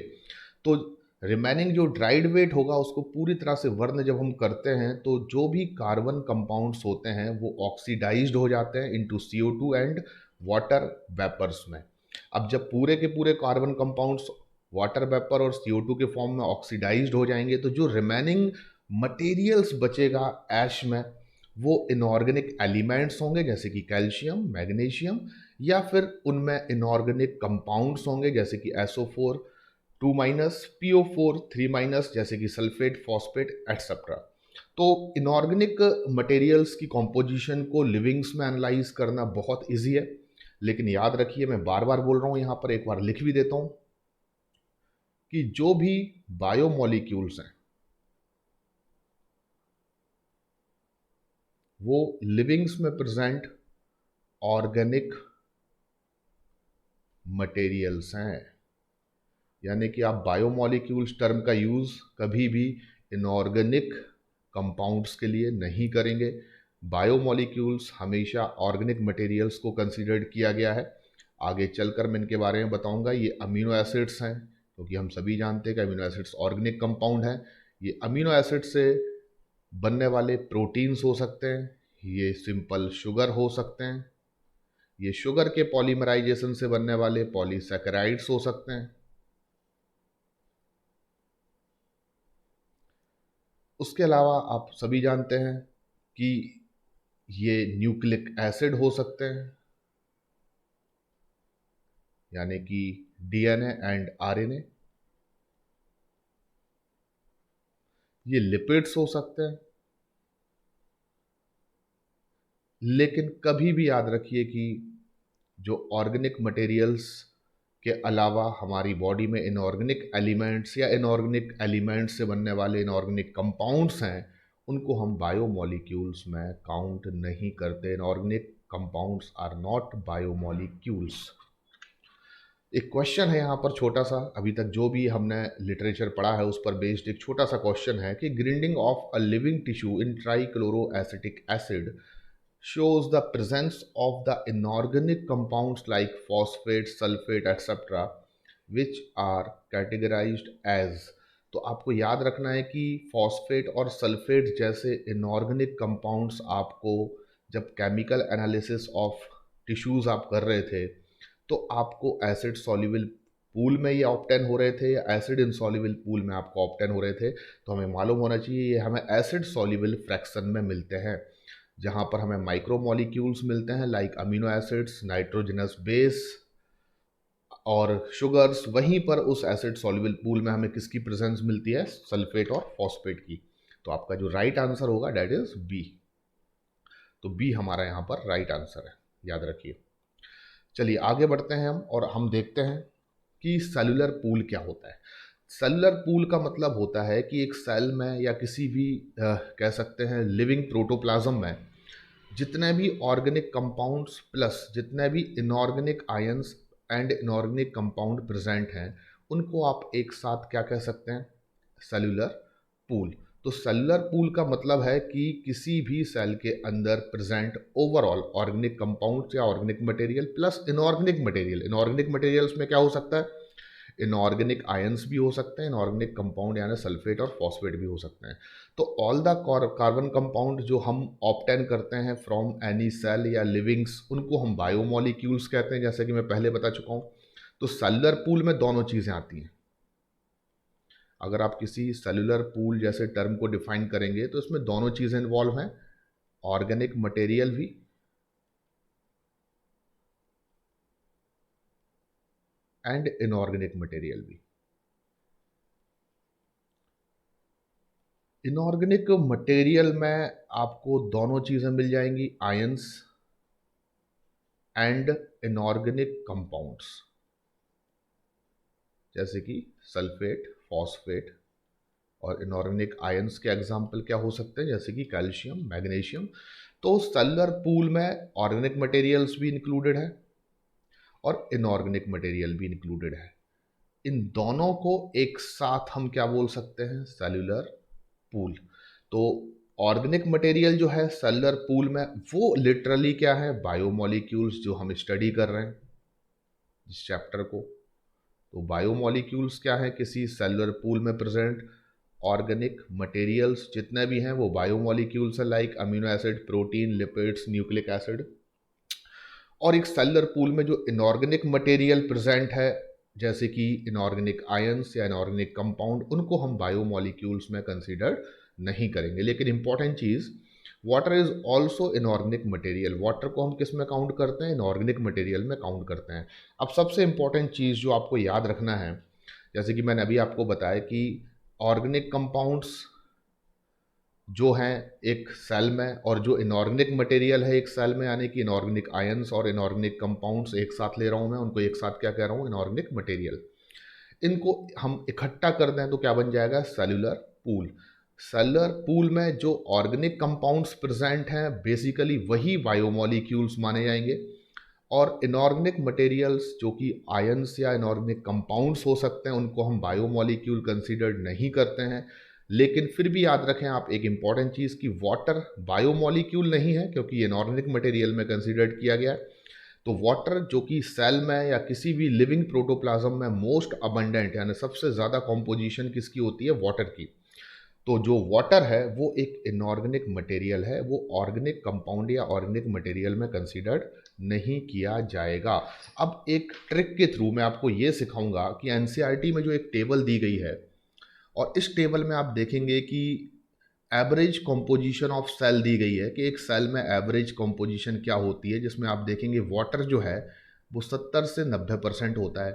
तो रिमेनिंग जो ड्राइड वेट होगा उसको पूरी तरह से बर्न जब हम करते हैं तो जो भी कार्बन कंपाउंड्स होते हैं वो ऑक्सीडाइज्ड हो जाते हैं into CO2 and water vapours में। अब जब पूरे के पूरे कार्बन कंपाउंड्स वाटर वेपर और CO2 के फॉर्म में ऑक्सीडाइज्ड हो जाएंगे तो जो रिमेनिंग मटेरियल्स बचेगा ऐश में वो इनऑर्गेनिक एलिमेंट्स होंगे जैसे कि कैल्शियम, मैग्नीशियम, या फिर उनमें इनऑर्गेनिक कंपाउंड्स होंगे जैसे कि SO4 2 माइनस, PO4 3 माइनस, जैसे कि सल्फेट, फॉस्फेट एटसेट्रा। तो इनऑर्गेनिक मटेरियल्स की कॉम्पोजिशन को लिविंग्स में एनालाइज करना बहुत इजी है, लेकिन याद रखिए मैं बार बार बोल रहा हूँ, यहाँ पर एक बार लिख भी देता हूँ कि जो भी बायोमोलिक्यूल्स हैं वो लिविंग्स में प्रेजेंट ऑर्गेनिक मटेरियल्स हैं। यानी कि आप बायोमोलिक्यूल्स टर्म का यूज़ कभी भी इनऑर्गेनिक कंपाउंड्स के लिए नहीं करेंगे। बायोमोलिक्यूल्स हमेशा ऑर्गेनिक मटेरियल्स को कंसीडर्ड किया गया है। आगे चलकर मैं इनके बारे में बताऊंगा। ये अमीनो एसिड्स हैं, क्योंकि हम सभी जानते हैं कि अमीनो एसिड्स ऑर्गेनिक कंपाउंड हैं। ये अमीनो एसिड से बनने वाले प्रोटीन्स हो सकते हैं, ये सिंपल शुगर हो सकते हैं, ये शुगर के पॉलीमराइजेशन से बनने वाले पॉलीसैकेराइड्स हो सकते हैं। उसके अलावा आप सभी जानते हैं कि ये न्यूक्लिक एसिड हो सकते हैं, यानी कि DNA एंड RNA। ये लिपिड्स हो सकते हैं। लेकिन कभी भी याद रखिए कि जो ऑर्गेनिक मटेरियल्स के अलावा हमारी बॉडी में इनऑर्गेनिक एलिमेंट्स या इनऑर्गेनिक एलिमेंट्स से बनने वाले इनऑर्गेनिक कंपाउंड्स हैं, उनको हम बायोमोलिक्यूल्स में काउंट नहीं करते। Inorganic compounds are not biomolecules. एक क्वेश्चन है यहाँ पर छोटा सा, अभी तक जो भी हमने लिटरेचर पढ़ा है उस पर बेस्ड एक छोटा सा क्वेश्चन है कि grinding of a living tissue in trichloroacetic acid shows the presence of the inorganic compounds like phosphate, sulfate, etc., which are categorized as। तो आपको याद रखना है कि फॉस्फेट और सल्फेट जैसे इनऑर्गेनिक कंपाउंड्स आपको जब केमिकल एनालिसिस ऑफ टिश्यूज आप कर रहे थे तो आपको एसिड सॉल्युबल पूल में ये ऑप्टेन हो रहे थे या एसिड इनसॉल्युबल पूल में आपको ऑप्टेन हो रहे थे। तो हमें मालूम होना चाहिए ये हमें एसिड सॉल्युबल फ्रैक्शन में मिलते हैं, जहाँ पर हमें माइक्रो मॉलिक्यूल्स मिलते हैं like amino acids, nitrogenous base और शुगर्स। वहीं पर उस एसिड सॉल्युबल पूल में हमें किसकी प्रेजेंस मिलती है? सल्फेट और फॉस्फेट की। तो आपका जो राइट आंसर होगा डेट इज बी। तो बी हमारा यहाँ पर राइट आंसर है, याद रखिए। चलिए आगे बढ़ते हैं हम और हम देखते हैं कि सेलुलर पूल क्या होता है। सेलुलर पूल का मतलब होता है कि एक सेल में या किसी भी कह सकते हैं लिविंग प्रोटोप्लाज्म में जितने भी ऑर्गेनिक कंपाउंड्स प्लस जितने भी inorganic ions and inorganic compound present हैं उनको आप एक साथ क्या कह सकते हैं? Cellular pool. तो सेलुलर पूल का मतलब है कि किसी भी सेल के अंदर प्रेजेंट ओवरऑल ऑर्गेनिक कंपाउंड्स या organic material plus inorganic material. Inorganic materials में क्या हो सकता है? इनऑर्गेनिक आयंस भी हो सकते हैं, इनऑर्गेनिक कंपाउंड यानी सल्फेट और फॉस्फेट भी हो सकते हैं। तो ऑल द कार्बन कंपाउंड जो हम ऑप्टेन करते हैं फ्रॉम एनी सेल या लिविंग्स उनको हम बायोमोलिक्यूल्स कहते हैं, जैसे कि मैं पहले बता चुका हूँ। तो सेलुलर पूल में दोनों चीज़ें आती हैं। अगर आप किसी सेलुलर पूल जैसे टर्म को डिफाइन करेंगे तो इसमें दोनों चीज़ें इन्वॉल्व हैं, ऑर्गेनिक मटेरियल भी एंड इनऑर्गेनिक मटेरियल भी। इनऑर्गेनिक मटेरियल में आपको दोनों चीज़ें मिल जाएंगी, आयंस एंड इनऑर्गेनिक कंपाउंड्स, जैसे कि सल्फेट, फॉस्फेट। और इनऑर्गेनिक आयंस के एग्जाम्पल क्या हो सकते हैं? जैसे कि कैल्शियम, मैग्नीशियम। तो सेलुलर पूल में ऑर्गेनिक मटेरियल्स भी इंक्लूडेड है और इनऑर्गेनिक मटेरियल भी इंक्लूडेड है। इन दोनों को एक साथ हम क्या बोल सकते हैं, सेल्यूलर पूल। तो ऑर्गेनिक मटेरियल जो है सेल्यूलर पूल में, वो लिटरली क्या है, बायोमोलिक्यूल्स जो हम स्टडी कर रहे हैं इस चैप्टर को। तो बायोमोलिक्यूल्स क्या है, किसी सेल्यूलर पूल में प्रेजेंट ऑर्गेनिक मटेरियल्स जितने भी हैं वो बायोमोलिक्यूल्स है, like amino acid, protein, lipids, nucleic acid. और एक सेलुलर पूल में जो इनऑर्गेनिक मटेरियल प्रेजेंट है, जैसे कि इनऑर्गेनिक आयंस या इनऑर्गेनिक कंपाउंड, उनको हम बायोमोलिक्यूल्स में कंसीडर नहीं करेंगे। लेकिन important cheese, water is also inorganic material. Water को हम किस में काउंट करते हैं, इनऑर्गेनिक मटेरियल में काउंट करते हैं। अब सबसे इंपॉर्टेंट चीज़ जो आपको याद रखना है, जैसे कि मैंने अभी आपको बताया कि ऑर्गेनिक कंपाउंड्स जो हैं एक सेल में, और जो इनऑर्गेनिक मटेरियल है एक सेल में, यानी कि इनऑर्गेनिक आयंस और इनऑर्गेनिक कंपाउंड्स एक साथ ले रहा हूं मैं, उनको एक साथ क्या कह रहा हूं, इनऑर्गेनिक मटेरियल। इनको हम इकट्ठा कर दें तो क्या बन जाएगा, सेल्यूलर पूल। सेल्यूलर पूल में जो ऑर्गेनिक कंपाउंड्स प्रेजेंट हैं बेसिकली वही बायोमोलिक्यूल्स माने जाएंगे, और इनऑर्गेनिक मटेरियल्स जो कि आयंस या इनऑर्गेनिक कंपाउंड्स हो सकते हैं उनको हम बायोमोलिक्यूल कंसीडर नहीं करते हैं। लेकिन फिर भी याद रखें आप एक इंपॉर्टेंट चीज़ कि वाटर बायोमोलिक्यूल नहीं है, क्योंकि इनऑर्गेनिक मटेरियल में कंसीडर्ड किया गया है। तो वाटर जो कि सेल में या किसी भी लिविंग प्रोटोप्लाज्म में मोस्ट अबंडेंट, यानी सबसे ज़्यादा कॉम्पोजिशन किसकी होती है, वाटर की। तो जो वाटर है वो एक इनऑर्गेनिक मटेरियल है, वो ऑर्गेनिक कंपाउंड या ऑर्गेनिक मटेरियल में कंसीडर्ड नहीं किया जाएगा। अब एक ट्रिक के थ्रू मैं आपको ये सिखाऊंगा कि एनसीईआरटी में जो एक टेबल दी गई है, और इस टेबल में आप देखेंगे कि एवरेज कंपोजिशन ऑफ सेल दी गई है कि एक सेल में एवरेज कंपोजिशन क्या होती है, जिसमें आप देखेंगे वाटर जो है वो 70 से 90% होता है।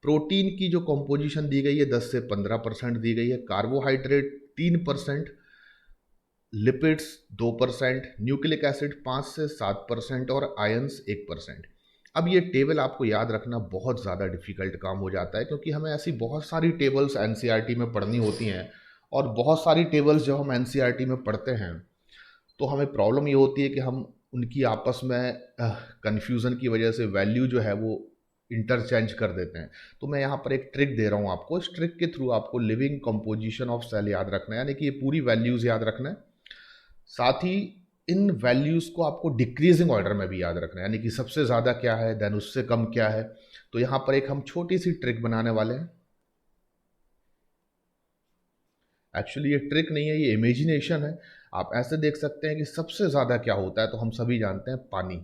प्रोटीन की जो कंपोजिशन दी गई है 10 से 15% दी गई है, कार्बोहाइड्रेट 3%, लिपिड्स 2%, न्यूक्लिक एसिड 5 से 7% और आयंस 1%। अब ये टेबल आपको याद रखना बहुत ज़्यादा डिफिकल्ट काम हो जाता है, क्योंकि हमें ऐसी बहुत सारी टेबल्स एनसीईआरटी में पढ़नी होती हैं, और बहुत सारी टेबल्स जब हम एनसीईआरटी में पढ़ते हैं तो हमें प्रॉब्लम ये होती है कि हम उनकी आपस में कन्फ्यूज़न की वजह से वैल्यू जो है वो इंटरचेंज कर देते हैं। तो मैं यहाँ पर एक ट्रिक दे रहा हूँ आपको, इस ट्रिक के थ्रू आपको लिविंग कंपोजिशन ऑफ सेल याद रखना है, यानी कि ये पूरी वैल्यूज़ याद रखना है। साथ ही इन वैल्यूज़ को आपको डिक्रीजिंग ऑर्डर में भी याद रखना है, यानी कि सबसे ज़्यादा क्या है देन उससे कम क्या है। तो यहाँ पर एक हम छोटी सी ट्रिक बनाने वाले हैं। एक्चुअली ये ट्रिक नहीं है, ये इमेजिनेशन है। आप ऐसे देख सकते हैं कि सबसे ज़्यादा क्या होता है, तो हम सभी जानते हैं पानी,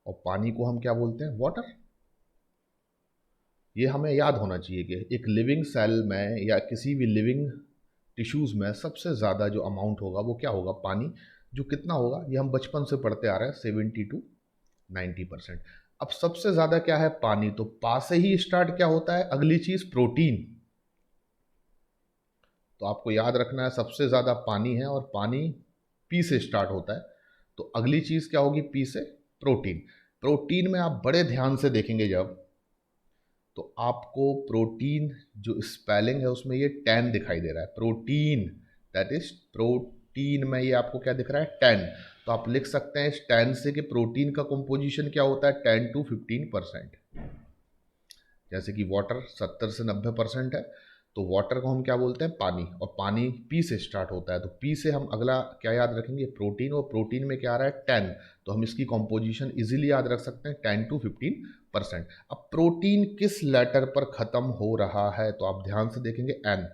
और पानी को हम क्या बोलते हैं, वाटर। ये हमें याद होना चाहिए कि एक लिविंग सेल में या किसी भी लिविंग टिश्यूज़ में सबसे ज़्यादा जो अमाउंट होगा वो क्या होगा, पानी। जो कितना होगा ये हम बचपन से पढ़ते आ रहे हैं, 70 to 90%। अब सबसे ज़्यादा क्या है, पानी। तो पा से ही स्टार्ट क्या होता है, अगली चीज़ प्रोटीन। तो आपको याद रखना है सबसे ज़्यादा पानी है, और पानी पी से स्टार्ट होता है। तो अगली चीज़ क्या होगी, पी से प्रोटीन। प्रोटीन में आप बड़े ध्यान से देखेंगे जब, तो आपको प्रोटीन जो स्पेलिंग है उसमें ये 10 दिखाई दे रहा है, प्रोटीन, दैट इज प्रोटीन में ये आपको क्या दिख रहा है, 10। तो आप लिख सकते हैं इस 10 से कि प्रोटीन का कंपोजिशन क्या होता है, 10 to 15%। जैसे कि वाटर 70 से 90% है, तो वाटर को हम क्या बोलते हैं, पानी, और पानी पी से स्टार्ट होता है। तो पी से हम अगला क्या याद रखेंगे, प्रोटीन, और प्रोटीन में क्या आ रहा है, 10। तो हम इसकी कॉम्पोजिशन इजीली याद रख सकते हैं, 10 to 15%। अब प्रोटीन किस लेटर पर ख़त्म हो रहा है, तो आप ध्यान से देखेंगे एन।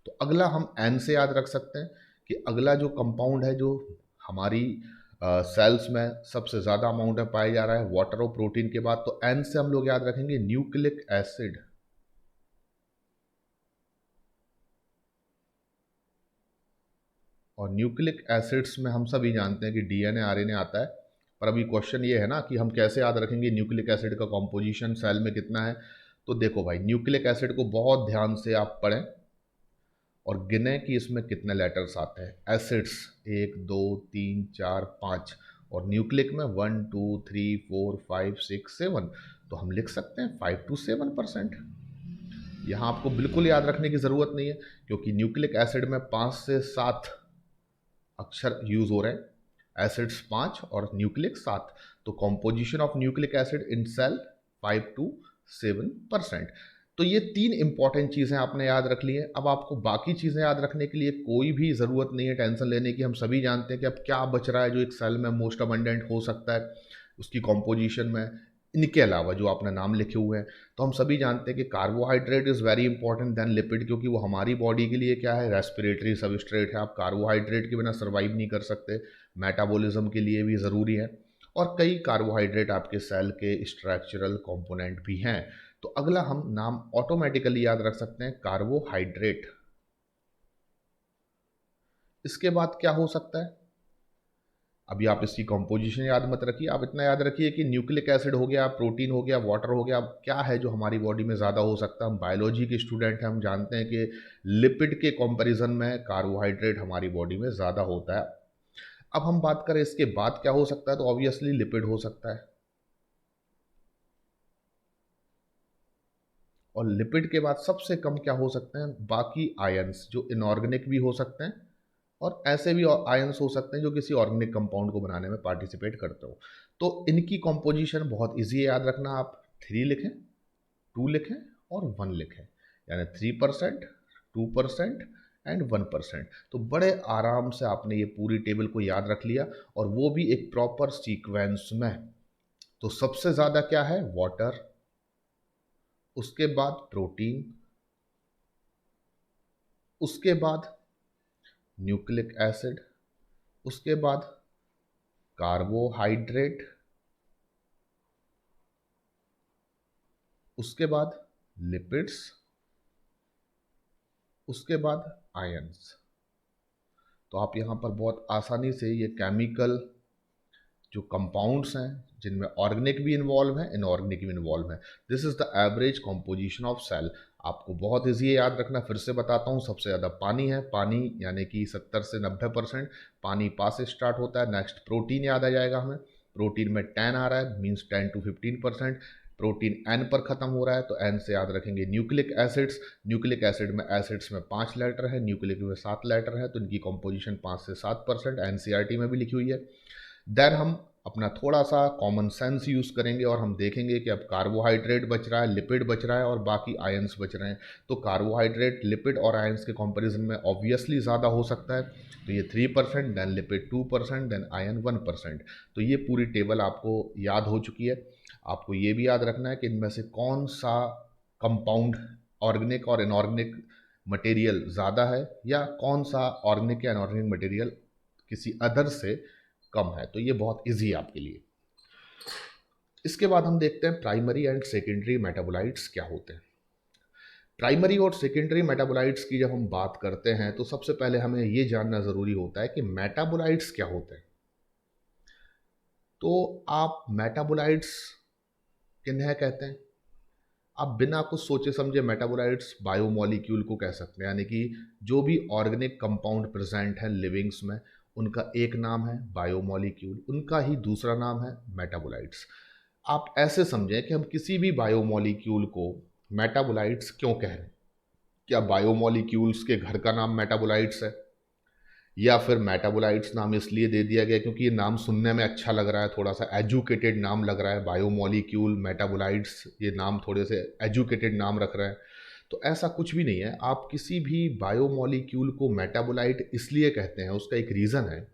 तो अगला हम एन से याद रख सकते हैं कि अगला जो कंपाउंड है जो हमारी सेल्स में सबसे ज़्यादा अमाउंट में पाया जा रहा है वाटर और प्रोटीन के बाद, तो एन से हम लोग याद रखेंगे न्यूक्लिक एसिड। और न्यूक्लिक एसिड्स में हम सभी जानते हैं कि डीएनए आरएनए आता है। पर अभी क्वेश्चन ये है ना कि हम कैसे याद रखेंगे न्यूक्लिक एसिड का कॉम्पोजिशन सेल में कितना है। तो देखो भाई, न्यूक्लिक एसिड को बहुत ध्यान से आप पढ़ें और गिने कि इसमें कितने लेटर्स आते हैं। एसिड्स 1 2 3 4 5, और न्यूक्लिक में 1 2 3 4 5 6 7। तो हम लिख सकते हैं 5 to 7%। यहाँ आपको बिल्कुल याद रखने की ज़रूरत नहीं है, क्योंकि न्यूक्लिक एसिड में 5 से 7 अक्षर यूज हो रहे हैं। एसिड्स 5 और न्यूक्लिक 7। तो composition of nucleic acid in cell 5 to 7%। तो ये 3 इंपॉर्टेंट चीज़ें आपने याद रख ली हैं। अब आपको बाकी चीज़ें याद रखने के लिए कोई भी ज़रूरत नहीं है टेंशन लेने की। हम सभी जानते हैं कि अब क्या बच रहा है जो एक सेल में मोस्ट अबंडेंट हो सकता है उसकी कॉम्पोजिशन में, इनके अलावा जो आपने नाम लिखे हुए हैं। तो हम सभी जानते हैं कि carbohydrate is very important than lipid, क्योंकि वो हमारी बॉडी के लिए क्या है, रेस्पिरेटरी सबस्ट्रेट है। आप कार्बोहाइड्रेट के बिना सर्वाइव नहीं कर सकते, मेटाबॉलिज्म के लिए भी ज़रूरी है। और कई कार्बोहाइड्रेट आपके सेल के स्ट्रक्चरल कंपोनेंट भी हैं। तो अगला हम नाम ऑटोमेटिकली याद रख सकते हैं, कार्बोहाइड्रेट। इसके बाद क्या हो सकता है, अभी आप इसकी कंपोजिशन याद मत रखिए, आप इतना याद रखिए कि न्यूक्लिक एसिड हो गया, प्रोटीन हो गया, वाटर हो गया। अब क्या है जो हमारी बॉडी में ज़्यादा हो सकता है, हम बायोलॉजी के स्टूडेंट हैं, हम जानते हैं कि लिपिड के कंपैरिजन में कार्बोहाइड्रेट हमारी बॉडी में ज़्यादा होता है। अब हम बात करें इसके बाद क्या हो सकता है, तो ऑब्वियसली लिपिड हो सकता है। और लिपिड के बाद सबसे कम क्या हो सकते हैं, बाकी आयंस जो इनऑर्गेनिक भी हो सकते हैं और ऐसे भी आयंस हो सकते हैं जो किसी ऑर्गेनिक कंपाउंड को बनाने में पार्टिसिपेट करते हो। तो इनकी कॉम्पोजिशन बहुत इजी है याद रखना। आप 3 लिखें, 2 लिखें और 1 लिखें, यानी 3%, 2% एंड 1%। तो बड़े आराम से आपने ये पूरी टेबल को याद रख लिया, और वो भी एक प्रॉपर सीक्वेंस में। तो सबसे ज़्यादा क्या है, वाटर, उसके बाद प्रोटीन, उसके बाद न्यूक्लिक एसिड, उसके बाद कार्बोहाइड्रेट, उसके बाद लिपिड्स, उसके बाद आयंस। तो आप यहाँ पर बहुत आसानी से ये केमिकल जो कंपाउंड्स हैं जिनमें ऑर्गेनिक भी इन्वॉल्व हैं, इनऑर्गेनिक भी इन्वॉल्व हैं, this is the average composition of cell. आपको बहुत ईजी है याद रखना, फिर से बताता हूँ। सबसे ज़्यादा पानी है, पानी यानी कि 70 से 90%। पानी पा से स्टार्ट होता है। नेक्स्ट प्रोटीन याद आ जाएगा हमें, प्रोटीन में 10 आ रहा है, मीन्स 10 to 15%। प्रोटीन एन पर ख़त्म हो रहा है, तो एन से याद रखेंगे न्यूक्लिक एसिड्स। न्यूक्लिक एसिड्स में 5 लेटर है, न्यूक्लिक में 7 लेटर है, तो इनकी कंपोजिशन 5 से 7%। एनसीईआरटी में भी लिखी हुई है। देन हम अपना थोड़ा सा कॉमन सेंस यूज़ करेंगे और हम देखेंगे कि अब कार्बोहाइड्रेट बच रहा है, लिपिड बच रहा है और बाकी आयंस बच रहे हैं। तो कार्बोहाइड्रेट, लिपिड और आयंस के कंपैरिजन में ऑब्वियसली ज़्यादा हो सकता है। तो ये 3%, देन लिपिड 2%, देन आयन 1%। तो ये पूरी टेबल आपको याद हो चुकी है। आपको ये भी याद रखना है कि इनमें से कौन सा कंपाउंड ऑर्गेनिक और इनऑर्गेनिक मटेरियल ज़्यादा है, या कौन सा ऑर्गेनिक या इनऑर्गेनिक मटेरियल किसी अदर से कम है। तो ये बहुत इजी है आपके लिए। इसके बाद हम देखते हैं प्राइमरी एंड सेकेंडरी मेटाबोलाइट्स क्या होते हैं। प्राइमरी और सेकेंडरी मेटाबोलाइट्स की जब हम बात करते हैं तो सबसे पहले हमें ये जानना ज़रूरी होता है कि मेटाबोलाइट्स क्या होते हैं। तो आप मेटाबोलाइट्स किन्हें कहते हैं, आप बिना कुछ सोचे समझे मेटाबोलाइट्स बायोमॉलिक्यूल को कह सकते हैं, यानी कि जो भी ऑर्गेनिक कंपाउंड प्रेजेंट है लिविंग्स में, उनका एक नाम है बायोमॉलिक्यूल, उनका ही दूसरा नाम है मेटाबोलाइट्स। आप ऐसे समझें कि हम किसी भी बायोमॉलिक्यूल को मेटाबोलाइट्स क्यों कह रहे हैं। क्या बायोमॉलिक्यूल्स के घर का नाम मेटाबोलाइट्स है, या फिर मेटाबोलाइट्स नाम इसलिए दे दिया गया क्योंकि ये नाम सुनने में अच्छा लग रहा है, थोड़ा सा एजुकेटेड नाम लग रहा है, बायोमॉलिक्यूल, मेटाबोलाइट्स, ये नाम थोड़े से एजुकेटेड नाम रख रहे हैं। तो ऐसा कुछ भी नहीं है। आप किसी भी बायोमॉलिक्यूल को मेटाबोलाइट इसलिए कहते हैं, उसका एक रीज़न है।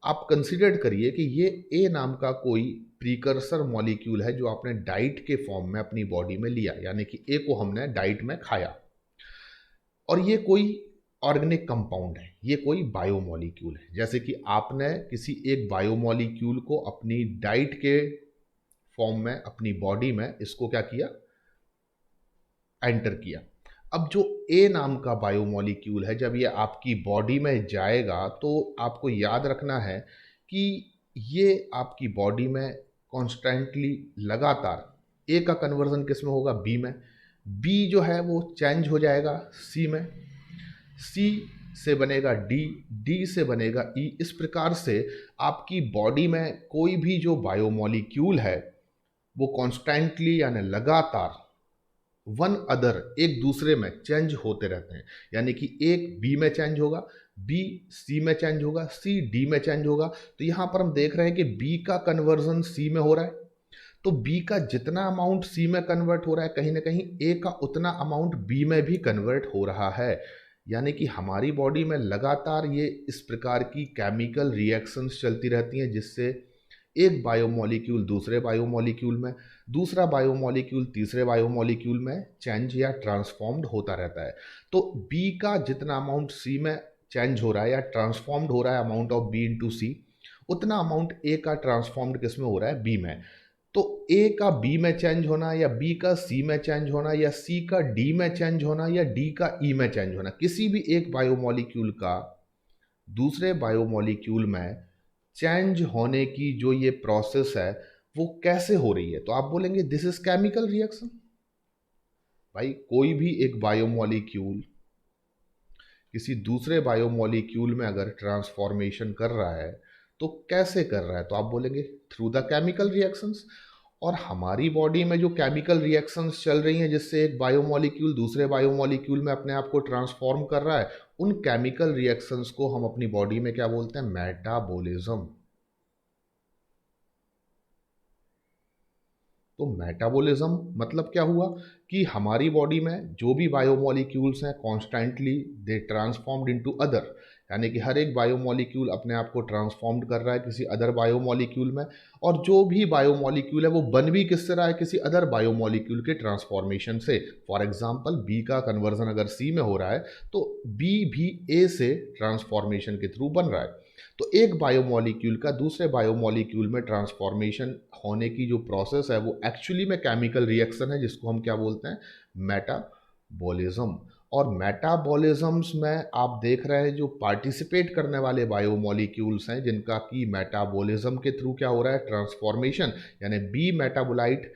आप कंसिडर करिए कि ये ए नाम का कोई प्रीकर्सर मॉलिक्यूल है जो आपने डाइट के फॉर्म में अपनी बॉडी में लिया, यानी कि ए को हमने डाइट में खाया, और ये कोई ऑर्गेनिक कंपाउंड है, ये कोई बायोमॉलिक्यूल है। जैसे कि आपने किसी एक बायोमॉलिक्यूल को अपनी डाइट के फॉर्म में अपनी बॉडी में इसको क्या किया, एंटर किया। अब जो ए नाम का बायोमॉलिक्यूल है, जब ये आपकी बॉडी में जाएगा तो आपको याद रखना है कि ये आपकी बॉडी में कॉन्स्टेंटली लगातार ए का कन्वर्जन किस में होगा, बी में। बी जो है वो चेंज हो जाएगा सी में, सी से बनेगा डी, डी से बनेगा ई। इस प्रकार से आपकी बॉडी में कोई भी जो बायोमॉलिक्यूल है वो कॉन्स्टेंटली यानी लगातार वन अदर एक दूसरे में चेंज होते रहते हैं। यानी कि एक बी में चेंज होगा, बी सी में चेंज होगा, सी डी में चेंज होगा। तो यहाँ पर हम देख रहे हैं कि बी का कन्वर्जन सी में हो रहा है, तो बी का जितना अमाउंट सी में कन्वर्ट हो रहा है, कहीं ना कहीं ए का उतना अमाउंट बी में भी कन्वर्ट हो रहा है। यानी कि हमारी बॉडी में लगातार ये इस प्रकार की केमिकल रिएक्शंस चलती रहती हैं, जिससे एक बायोमोलिक्यूल दूसरे बायोमोलिक्यूल में, दूसरा बायोमोलिक्यूल तीसरे बायोमोलिक्यूल में चेंज या ट्रांसफॉर्म्ड होता रहता है। तो बी का जितना अमाउंट सी में चेंज हो रहा है या ट्रांसफॉर्म्ड हो रहा है, अमाउंट ऑफ बी इनटू सी, उतना अमाउंट ए का ट्रांसफॉर्म्ड किस में हो रहा है, बी में। तो ए का बी में चेंज होना या बी का सी में चेंज होना या सी का डी में चेंज होना या डी का ई में चेंज होना, किसी भी एक बायोमोलिक्यूल का दूसरे बायोमोलिक्यूल में चेंज होने की जो ये प्रोसेस है वो कैसे हो रही है, तो आप बोलेंगे दिस इज केमिकल रिएक्शन। भाई कोई भी एक बायोमोलिक्यूल किसी दूसरे बायोमोलिक्यूल में अगर ट्रांसफॉर्मेशन कर रहा है तो कैसे कर रहा है, तो आप बोलेंगे थ्रू द केमिकल रिएक्शंस। और हमारी बॉडी में जो केमिकल रिएक्शंस चल रही हैं जिससे एक बायोमोलिक्यूल दूसरे बायोमोलिक्यूल में अपने आप को ट्रांसफॉर्म कर रहा है, उन केमिकल रिएक्शंस को हम अपनी बॉडी में क्या बोलते हैं, मेटाबॉलिज्म। तो मेटाबॉलिज्म मतलब क्या हुआ कि हमारी बॉडी में जो भी बायोमोलिक्यूल्स हैं कॉन्स्टेंटली दे ट्रांसफॉर्म्ड इनटू अदर, यानी कि हर एक बायोमोलिक्यूल अपने आप को ट्रांसफॉर्म्ड कर रहा है किसी अदर बायोमोलिक्यूल में। और जो भी बायोमोलिक्यूल है वो बन भी किससे रहा है, किसी अदर बायोमोलिक्यूल के ट्रांसफॉर्मेशन से। फॉर एग्जांपल बी का कन्वर्जन अगर सी में हो रहा है तो बी भी ए से ट्रांसफॉर्मेशन के थ्रू बन रहा है। तो एक बायोमोलिक्यूल का दूसरे बायोमोलिक्यूल में ट्रांसफॉर्मेशन होने की जो प्रोसेस है वो एक्चुअली में केमिकल रिएक्शन है, जिसको हम क्या बोलते हैं, मेटाबॉलिज्म। और मेटाबॉलिज्म्स में आप देख रहे हैं जो पार्टिसिपेट करने वाले बायोमोलिक्यूल्स हैं जिनका कि मेटाबॉलिज्म के थ्रू क्या हो रहा है, ट्रांसफॉर्मेशन, यानी B metabolite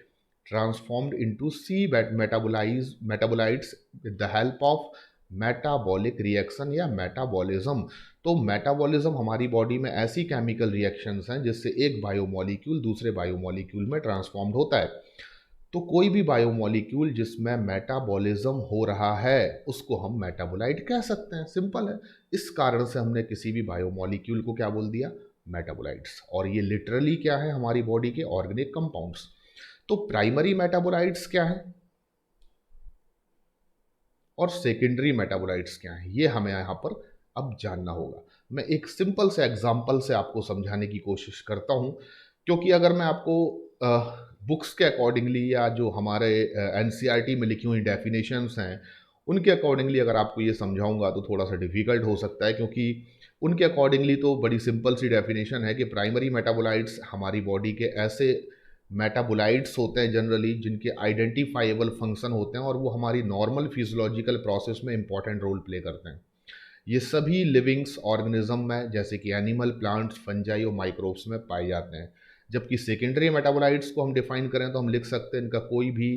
transformed into C metabolites with the help of metabolic reaction या मेटाबॉलिज्म। तो मेटाबॉलिज्म हमारी बॉडी में ऐसी केमिकल रिएक्शंस हैं जिससे एक बायोमोलिक्यूल दूसरे बायोमोलिक्यूल में ट्रांसफॉर्म्ड होता है। तो कोई भी बायोमोलिक्यूल जिसमें मेटाबॉलिज्म हो रहा है उसको हम मेटाबोलाइट कह सकते हैं, सिंपल है। इस कारण से हमने किसी भी बायोमोलिक्यूल को क्या बोल दिया, मेटाबोलाइट्स। और ये लिटरली क्या है, हमारी बॉडी के ऑर्गेनिक कंपाउंड्स। तो प्राइमरी मेटाबोलाइट्स क्या है और सेकेंडरी मेटाबोलाइट्स क्या हैं, ये हमें यहाँ पर अब जानना होगा। मैं एक सिंपल से एग्जांपल से आपको समझाने की कोशिश करता हूँ, क्योंकि अगर मैं आपको बुक्स के अकॉर्डिंगली या जो हमारे एनसीईआरटी में लिखी हुई डेफिनेशंस हैं उनके अकॉर्डिंगली अगर आपको ये समझाऊंगा तो थोड़ा सा डिफिकल्ट हो सकता है, क्योंकि उनके अकॉर्डिंगली तो बड़ी सिंपल सी डेफिनेशन है कि प्राइमरी मेटाबोलाइट्स हमारी बॉडी के ऐसे मेटाबोलाइट्स होते हैं जनरली जिनके आइडेंटिफाइबल फंक्शन होते हैं और वो हमारी नॉर्मल फिजियोलॉजिकल प्रोसेस में इंपॉर्टेंट रोल प्ले करते हैं। ये सभी लिविंग्स ऑर्गेनिज्म में जैसे कि एनिमल, प्लांट्स, फंजाई और माइक्रोब्स में पाए जाते हैं। जबकि सेकेंडरी मेटाबोलाइट्स को हम डिफाइन करें तो हम लिख सकते हैं इनका कोई भी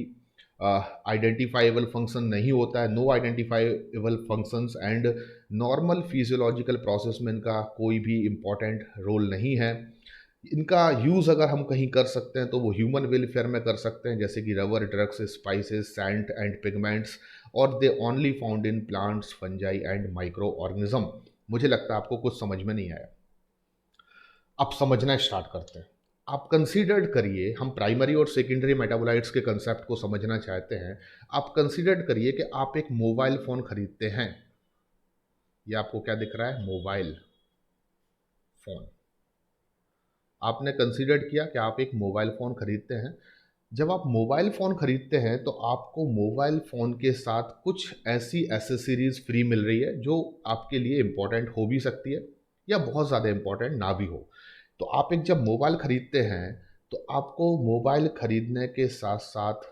आइडेंटिफाइबल फंक्शन नहीं होता है, no identifiable functions, and normal physiological process में इनका कोई भी इम्पॉर्टेंट रोल नहीं है। इनका यूज़ अगर हम कहीं कर सकते हैं तो वो ह्यूमन वेलफेयर में कर सकते हैं, जैसे कि rubber, drugs, spices, sand and pigments, और they only found in plants, fungi and micro organism. मुझे लगता है आपको कुछ समझ में नहीं आया। अब समझना स्टार्ट करते हैं। आप कंसीडर्ड करिए, हम प्राइमरी और सेकेंडरी मेटाबोलाइट्स के कंसेप्ट को समझना चाहते हैं। आप कंसीडर्ड करिए कि आप एक मोबाइल फ़ोन खरीदते हैं। ये आपको क्या दिख रहा है, मोबाइल फ़ोन। आपने कंसीडर किया कि आप एक मोबाइल फ़ोन खरीदते हैं। जब आप मोबाइल फ़ोन खरीदते हैं तो आपको मोबाइल फ़ोन के साथ कुछ ऐसी एसेसरीज़ फ्री मिल रही है जो आपके लिए इम्पॉर्टेंट हो भी सकती है या बहुत ज़्यादा इम्पॉर्टेंट ना भी हो। तो आप एक जब मोबाइल खरीदते हैं तो आपको मोबाइल खरीदने के साथ साथ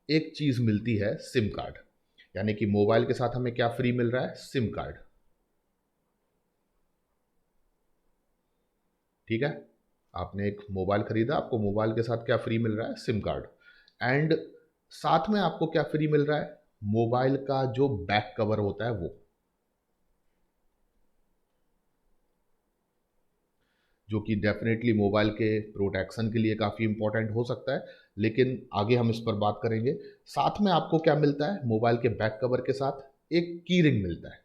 एक चीज़ मिलती है, सिम कार्ड। यानी कि मोबाइल के साथ हमें क्या फ्री मिल रहा है, सिम कार्ड। ठीक है, आपने एक मोबाइल खरीदा, आपको मोबाइल के साथ क्या फ्री मिल रहा है, सिम कार्ड। एंड साथ में आपको क्या फ्री मिल रहा है, मोबाइल का जो बैक कवर होता है वो, जो कि डेफिनेटली मोबाइल के प्रोटेक्शन के लिए काफ़ी इंपॉर्टेंट हो सकता है, लेकिन आगे हम इस पर बात करेंगे। साथ में आपको क्या मिलता है, मोबाइल के बैक कवर के साथ एक की रिंग मिलता है।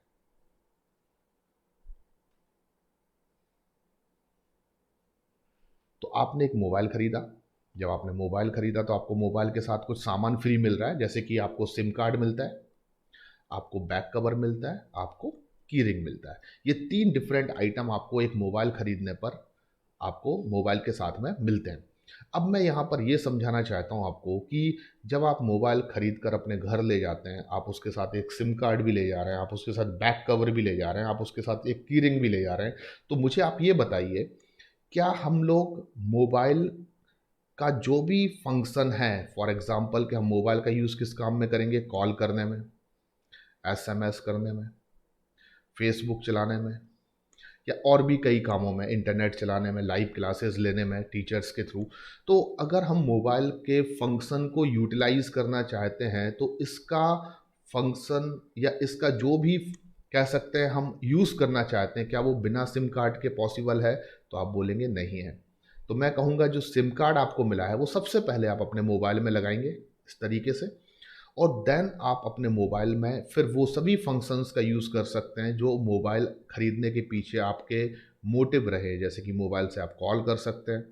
तो आपने एक मोबाइल खरीदा, जब आपने मोबाइल खरीदा तो आपको मोबाइल के साथ कुछ सामान फ्री मिल रहा है, जैसे कि आपको सिम कार्ड मिलता है, आपको बैक कवर मिलता है, आपको की रिंग मिलता है। ये 3 डिफरेंट आइटम आपको एक मोबाइल खरीदने पर आपको मोबाइल के साथ में मिलते हैं। अब मैं यहाँ पर ये समझाना चाहता हूँ आपको कि जब आप मोबाइल खरीद कर अपने घर ले जाते हैं, आप उसके साथ एक सिम कार्ड भी ले जा रहे हैं, आप उसके साथ बैक कवर भी ले जा रहे हैं, आप उसके साथ एक की रिंग भी ले जा रहे हैं, तो मुझे आप ये बताइए, क्या हम लोग मोबाइल का जो भी फंक्शन है, फॉर एग्जांपल कि हम मोबाइल का यूज़ किस काम में करेंगे? कॉल करने में, एसएमएस करने में, फेसबुक चलाने में, या और भी कई कामों में, इंटरनेट चलाने में, लाइव क्लासेस लेने में टीचर्स के थ्रू। तो अगर हम मोबाइल के फंक्शन को यूटिलाइज करना चाहते हैं तो इसका फंक्शन या इसका जो भी कह सकते हैं हम यूज़ करना चाहते हैं, क्या वो बिना सिम कार्ड के पॉसिबल है? तो आप बोलेंगे नहीं है। तो मैं कहूँगा जो सिम कार्ड आपको मिला है वो सबसे पहले आप अपने मोबाइल में लगाएंगे इस तरीके से, और देन आप अपने मोबाइल में फिर वो सभी फंक्शंस का यूज़ कर सकते हैं जो मोबाइल खरीदने के पीछे आपके मोटिव रहे। जैसे कि मोबाइल से आप कॉल कर सकते हैं,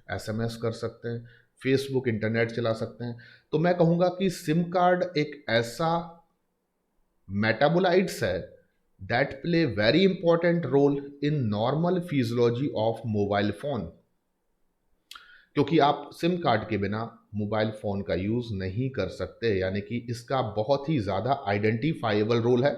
एसएमएस कर सकते हैं, फेसबुक, इंटरनेट चला सकते हैं। तो मैं कहूँगा कि सिम कार्ड एक ऐसा मेटाबोलाइट्स है that play very important role in normal physiology of mobile phone, क्योंकि आप सिम कार्ड के बिना मोबाइल फ़ोन का यूज़ नहीं कर सकते, यानी कि इसका बहुत ही ज़्यादा आइडेंटिफाइबल रोल है।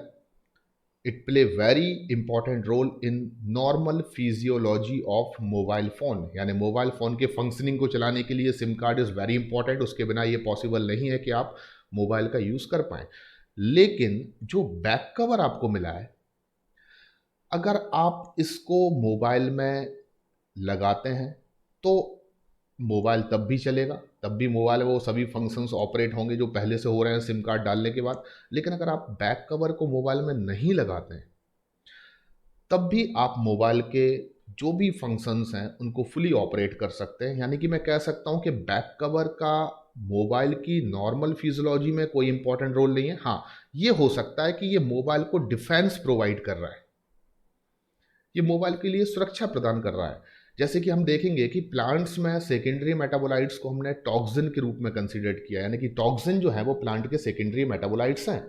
It play very important role in normal physiology of mobile phone, यानी मोबाइल फ़ोन के फंक्शनिंग को चलाने के लिए sim card is very important. उसके बिना ये पॉसिबल नहीं है कि आप मोबाइल का यूज़ कर पाएँ। लेकिन जो बैक कवर आपको मिला है, अगर आप इसको मोबाइल में लगाते हैं तो मोबाइल तब भी चलेगा, तब भी मोबाइल वो सभी फंक्शंस ऑपरेट होंगे जो पहले से हो रहे हैं सिम कार्ड डालने के बाद। लेकिन अगर आप बैक कवर को मोबाइल में नहीं लगाते हैं, तब भी आप मोबाइल के जो भी फंक्शंस हैं उनको फुली ऑपरेट कर सकते हैं। यानी कि मैं कह सकता हूं कि बैक कवर का मोबाइल की नॉर्मल फिजियोलॉजी में कोई इंपॉर्टेंट रोल नहीं है। हाँ, ये हो सकता है कि ये मोबाइल को डिफेंस प्रोवाइड कर रहा है, ये मोबाइल के लिए सुरक्षा प्रदान कर रहा है। जैसे कि हम देखेंगे कि प्लांट्स में सेकेंडरी मेटाबोलाइट्स को हमने टॉक्सिन के रूप में कंसीडर किया, यानी कि टॉक्सिन जो है वो प्लांट के सेकेंडरी मेटाबोलाइट्स हैं।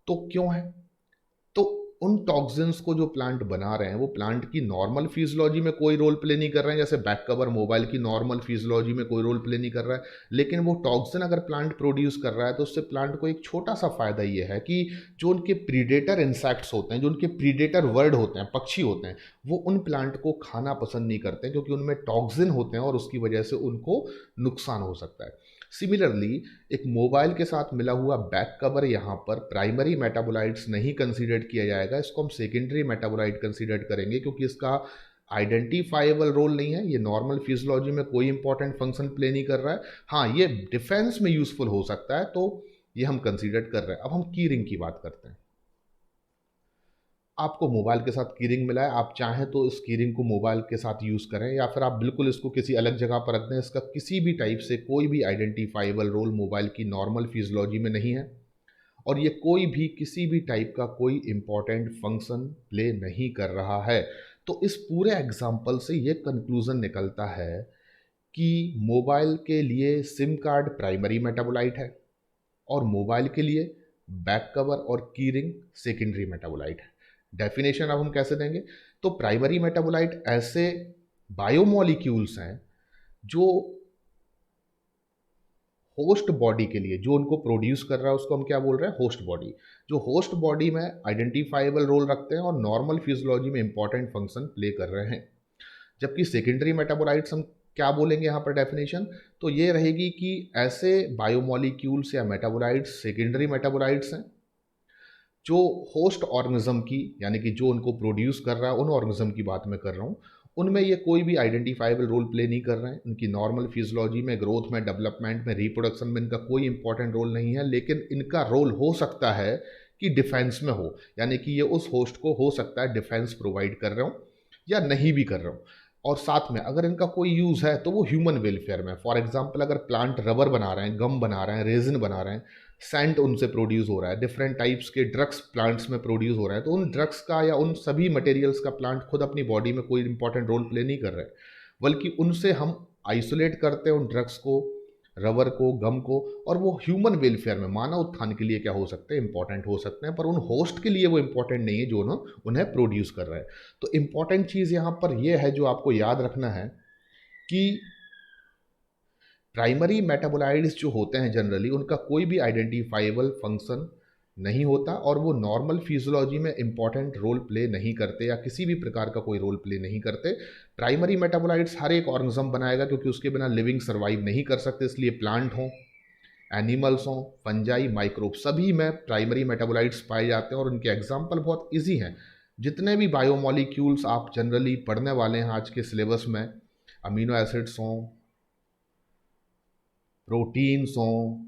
तो क्यों है? तो उन टॉक्सिन्स को जो प्लांट बना रहे हैं वो प्लांट की नॉर्मल फिजियोलॉजी में कोई रोल प्ले नहीं कर रहे हैं, जैसे बैक कवर मोबाइल की नॉर्मल फिजियोलॉजी में कोई रोल प्ले नहीं कर रहा है। लेकिन वो टॉक्सिन अगर प्लांट प्रोड्यूस कर रहा है तो उससे प्लांट को एक छोटा सा फायदा ये है कि जो उनके प्रीडेटर इंसेक्ट्स होते हैं, जो उनके प्रीडेटर वर्ड होते हैं, पक्षी होते हैं, वो उन प्लांट को खाना पसंद नहीं करते हैं, क्योंकि उनमें टॉक्सिन होते हैं और उसकी वजह से उनको नुकसान हो सकता है। सिमिलरली एक मोबाइल के साथ मिला हुआ बैक कवर यहाँ पर प्राइमरी मेटाबोलाइट्स नहीं कंसीडर किया जाएगा, इसको हम सेकेंडरी मेटाबोलाइट कंसीडर करेंगे, क्योंकि इसका आइडेंटिफाइबल रोल नहीं है, ये नॉर्मल फिजियोलॉजी में कोई इंपॉर्टेंट फंक्शन प्ले नहीं कर रहा है। हाँ, ये डिफेंस में यूजफुल हो सकता है, तो ये हम कंसीडर कर रहे हैं। अब हम की रिंग की बात करते हैं। आपको मोबाइल के साथ कीरिंग मिला है, आप चाहें तो इस कीरिंग को मोबाइल के साथ यूज़ करें या फिर आप बिल्कुल इसको किसी अलग जगह पर रख दें। इसका किसी भी टाइप से कोई भी आइडेंटिफाइबल रोल मोबाइल की नॉर्मल फिजियोलॉजी में नहीं है, और ये कोई भी किसी भी टाइप का कोई इम्पॉर्टेंट फंक्शन प्ले नहीं कर रहा है। तो इस पूरे एग्जाम्पल से ये कंक्लूजन निकलता है कि मोबाइल के लिए सिम कार्ड प्राइमरी मेटाबोलाइट है और मोबाइल के लिए बैक कवर और की रिंग सेकेंडरी मेटाबोलाइट है। डेफिनेशन अब हम कैसे देंगे? तो प्राइमरी मेटाबोलाइट ऐसे बायोमोलिक्यूल्स हैं जो होस्ट बॉडी के लिए, जो उनको प्रोड्यूस कर रहा है उसको हम क्या बोल रहे हैं? Host body. जो होस्ट बॉडी में आइडेंटिफाइबल रोल रखते हैं और नॉर्मल फिजियोलॉजी में इंपॉर्टेंट फंक्शन प्ले कर रहे हैं। जबकि सेकेंडरी मेटाबोलाइट्स हम क्या बोलेंगे यहाँ पर डेफिनेशन? तो ये रहेगी कि ऐसे बायोमोलिक्यूल्स या मेटाबोलाइट्स सेकेंडरी मेटाबोलाइट्स हैं जो होस्ट ऑर्गेनिज्म की, यानी कि जो उनको प्रोड्यूस कर रहा है उन ऑर्गेनिज्म की बात मैं कर रहा हूँ, उनमें ये कोई भी आइडेंटिफाइबल रोल प्ले नहीं कर रहे हैं। उनकी नॉर्मल फिजियोलॉजी में, ग्रोथ में, डेवलपमेंट में, रिप्रोडक्शन में इनका कोई इंपॉर्टेंट रोल नहीं है। लेकिन इनका रोल हो सकता है कि डिफेंस में हो, यानी कि ये उस होस्ट को हो सकता है डिफेंस प्रोवाइड कर रहे हो या नहीं भी कर रहे हो। और साथ में अगर इनका कोई यूज़ है तो वो ह्यूमन वेलफेयर में। फॉर एग्जांपल अगर प्लांट रबर बना रहे हैं, गम बना रहे हैं, रेजिन बना रहे हैं, सेंट उनसे प्रोड्यूस हो रहा है, डिफरेंट टाइप्स के ड्रग्स प्लांट्स में प्रोड्यूस हो रहे हैं, तो उन ड्रग्स का या उन सभी मटेरियल्स का प्लांट खुद अपनी बॉडी में कोई इंपॉर्टेंट रोल प्ले नहीं कर रहे हैं, बल्कि उनसे हम आइसोलेट करते हैं उन ड्रग्स को, रबर को, गम को, और वो ह्यूमन वेलफेयर में, मानव उत्थान के लिए क्या हो सकते हैं, इंपॉर्टेंट हो सकते हैं, पर उन होस्ट के लिए वो इंपॉर्टेंट नहीं है जो उन्हें प्रोड्यूस कर रहे हैं। तो इंपॉर्टेंट चीज़ यहाँ पर ये है जो आपको याद रखना है कि प्राइमरी मेटाबोलाइट्स जो होते हैं जनरली उनका कोई भी आइडेंटिफाइबल फंक्शन नहीं होता, और वो नॉर्मल फिजियोलॉजी में इंपॉर्टेंट रोल प्ले नहीं करते या किसी भी प्रकार का कोई रोल प्ले नहीं करते। प्राइमरी मेटाबोलाइट्स हर एक ऑर्गेनिज्म बनाएगा, क्योंकि उसके बिना लिविंग सर्वाइव नहीं कर सकते, इसलिए प्लांट हों, एनिमल्स हों, फंजाई, माइक्रोब, सभी में प्राइमरी मेटाबोलाइट्स पाए जाते हैं और उनके एग्जाम्पल बहुत ईजी हैं। जितने भी बायोमोलिक्यूल्स आप जनरली पढ़ने वाले हैं आज के सिलेबस में, अमीनो एसिड्स हों, प्रोटीन्स हों,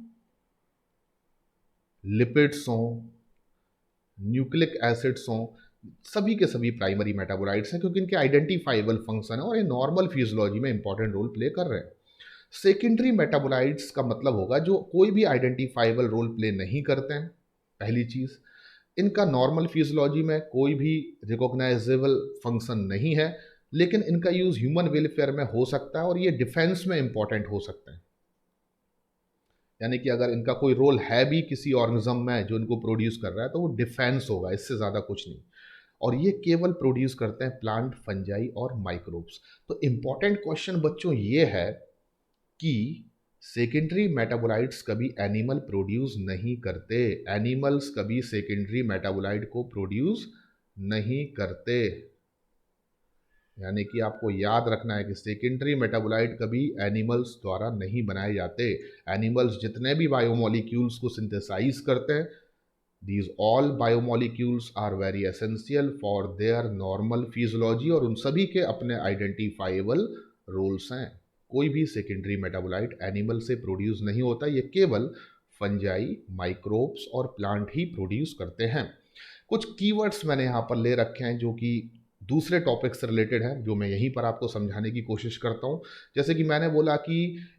लिपिड्स हों, न्यूक्लिक एसिड्स हों, सभी के सभी प्राइमरी मेटाबोलाइट्स हैं, क्योंकि इनके आइडेंटिफाइबल फंक्शन है और ये नॉर्मल फिजियोलॉजी में इंपॉर्टेंट रोल प्ले कर रहे हैं। सेकेंडरी मेटाबोलाइट्स का मतलब होगा जो कोई भी आइडेंटिफाइबल रोल प्ले नहीं करते हैं। पहली चीज़, इनका नॉर्मल फिजियोलॉजी में कोई भी रिकॉग्नाइजेबल फंक्शन नहीं है, लेकिन इनका यूज़ ह्यूमन वेलफेयर में हो सकता है और ये डिफेंस में इंपॉर्टेंट हो सकते हैं। यानी कि अगर इनका कोई रोल है भी किसी ऑर्गेनिज्म में जो इनको प्रोड्यूस कर रहा है, तो वो डिफेंस होगा, इससे ज़्यादा कुछ नहीं। और ये केवल प्रोड्यूस करते हैं प्लांट, फंजाई और माइक्रोब्स। तो इम्पॉर्टेंट क्वेश्चन बच्चों ये है कि सेकेंडरी मेटाबोलाइट्स कभी एनिमल प्रोड्यूस नहीं करते, एनिमल्स कभी सेकेंडरी मेटाबोलाइट को प्रोड्यूस नहीं करते। यानी कि आपको याद रखना है कि सेकेंडरी मेटाबोलाइट कभी एनिमल्स द्वारा नहीं बनाए जाते। एनिमल्स जितने भी बायोमोलिक्यूल्स को सिंथेसाइज करते हैं, these all biomolecules are very essential for their normal physiology, और उन सभी के अपने आइडेंटिफाइबल रोल्स हैं। कोई भी सेकेंडरी मेटाबोलाइट एनिमल से प्रोड्यूस नहीं होता, ये केवल फंजाई, माइक्रोब्स और प्लांट ही प्रोड्यूस करते हैं। कुछ कीवर्ड्स मैंने यहाँ पर ले रखे हैं जो कि दूसरे टॉपिक से रिलेटेड है, जो मैं यहीं पर आपको समझाने की कोशिश करता हूँ। जैसे कि मैंने बोला कि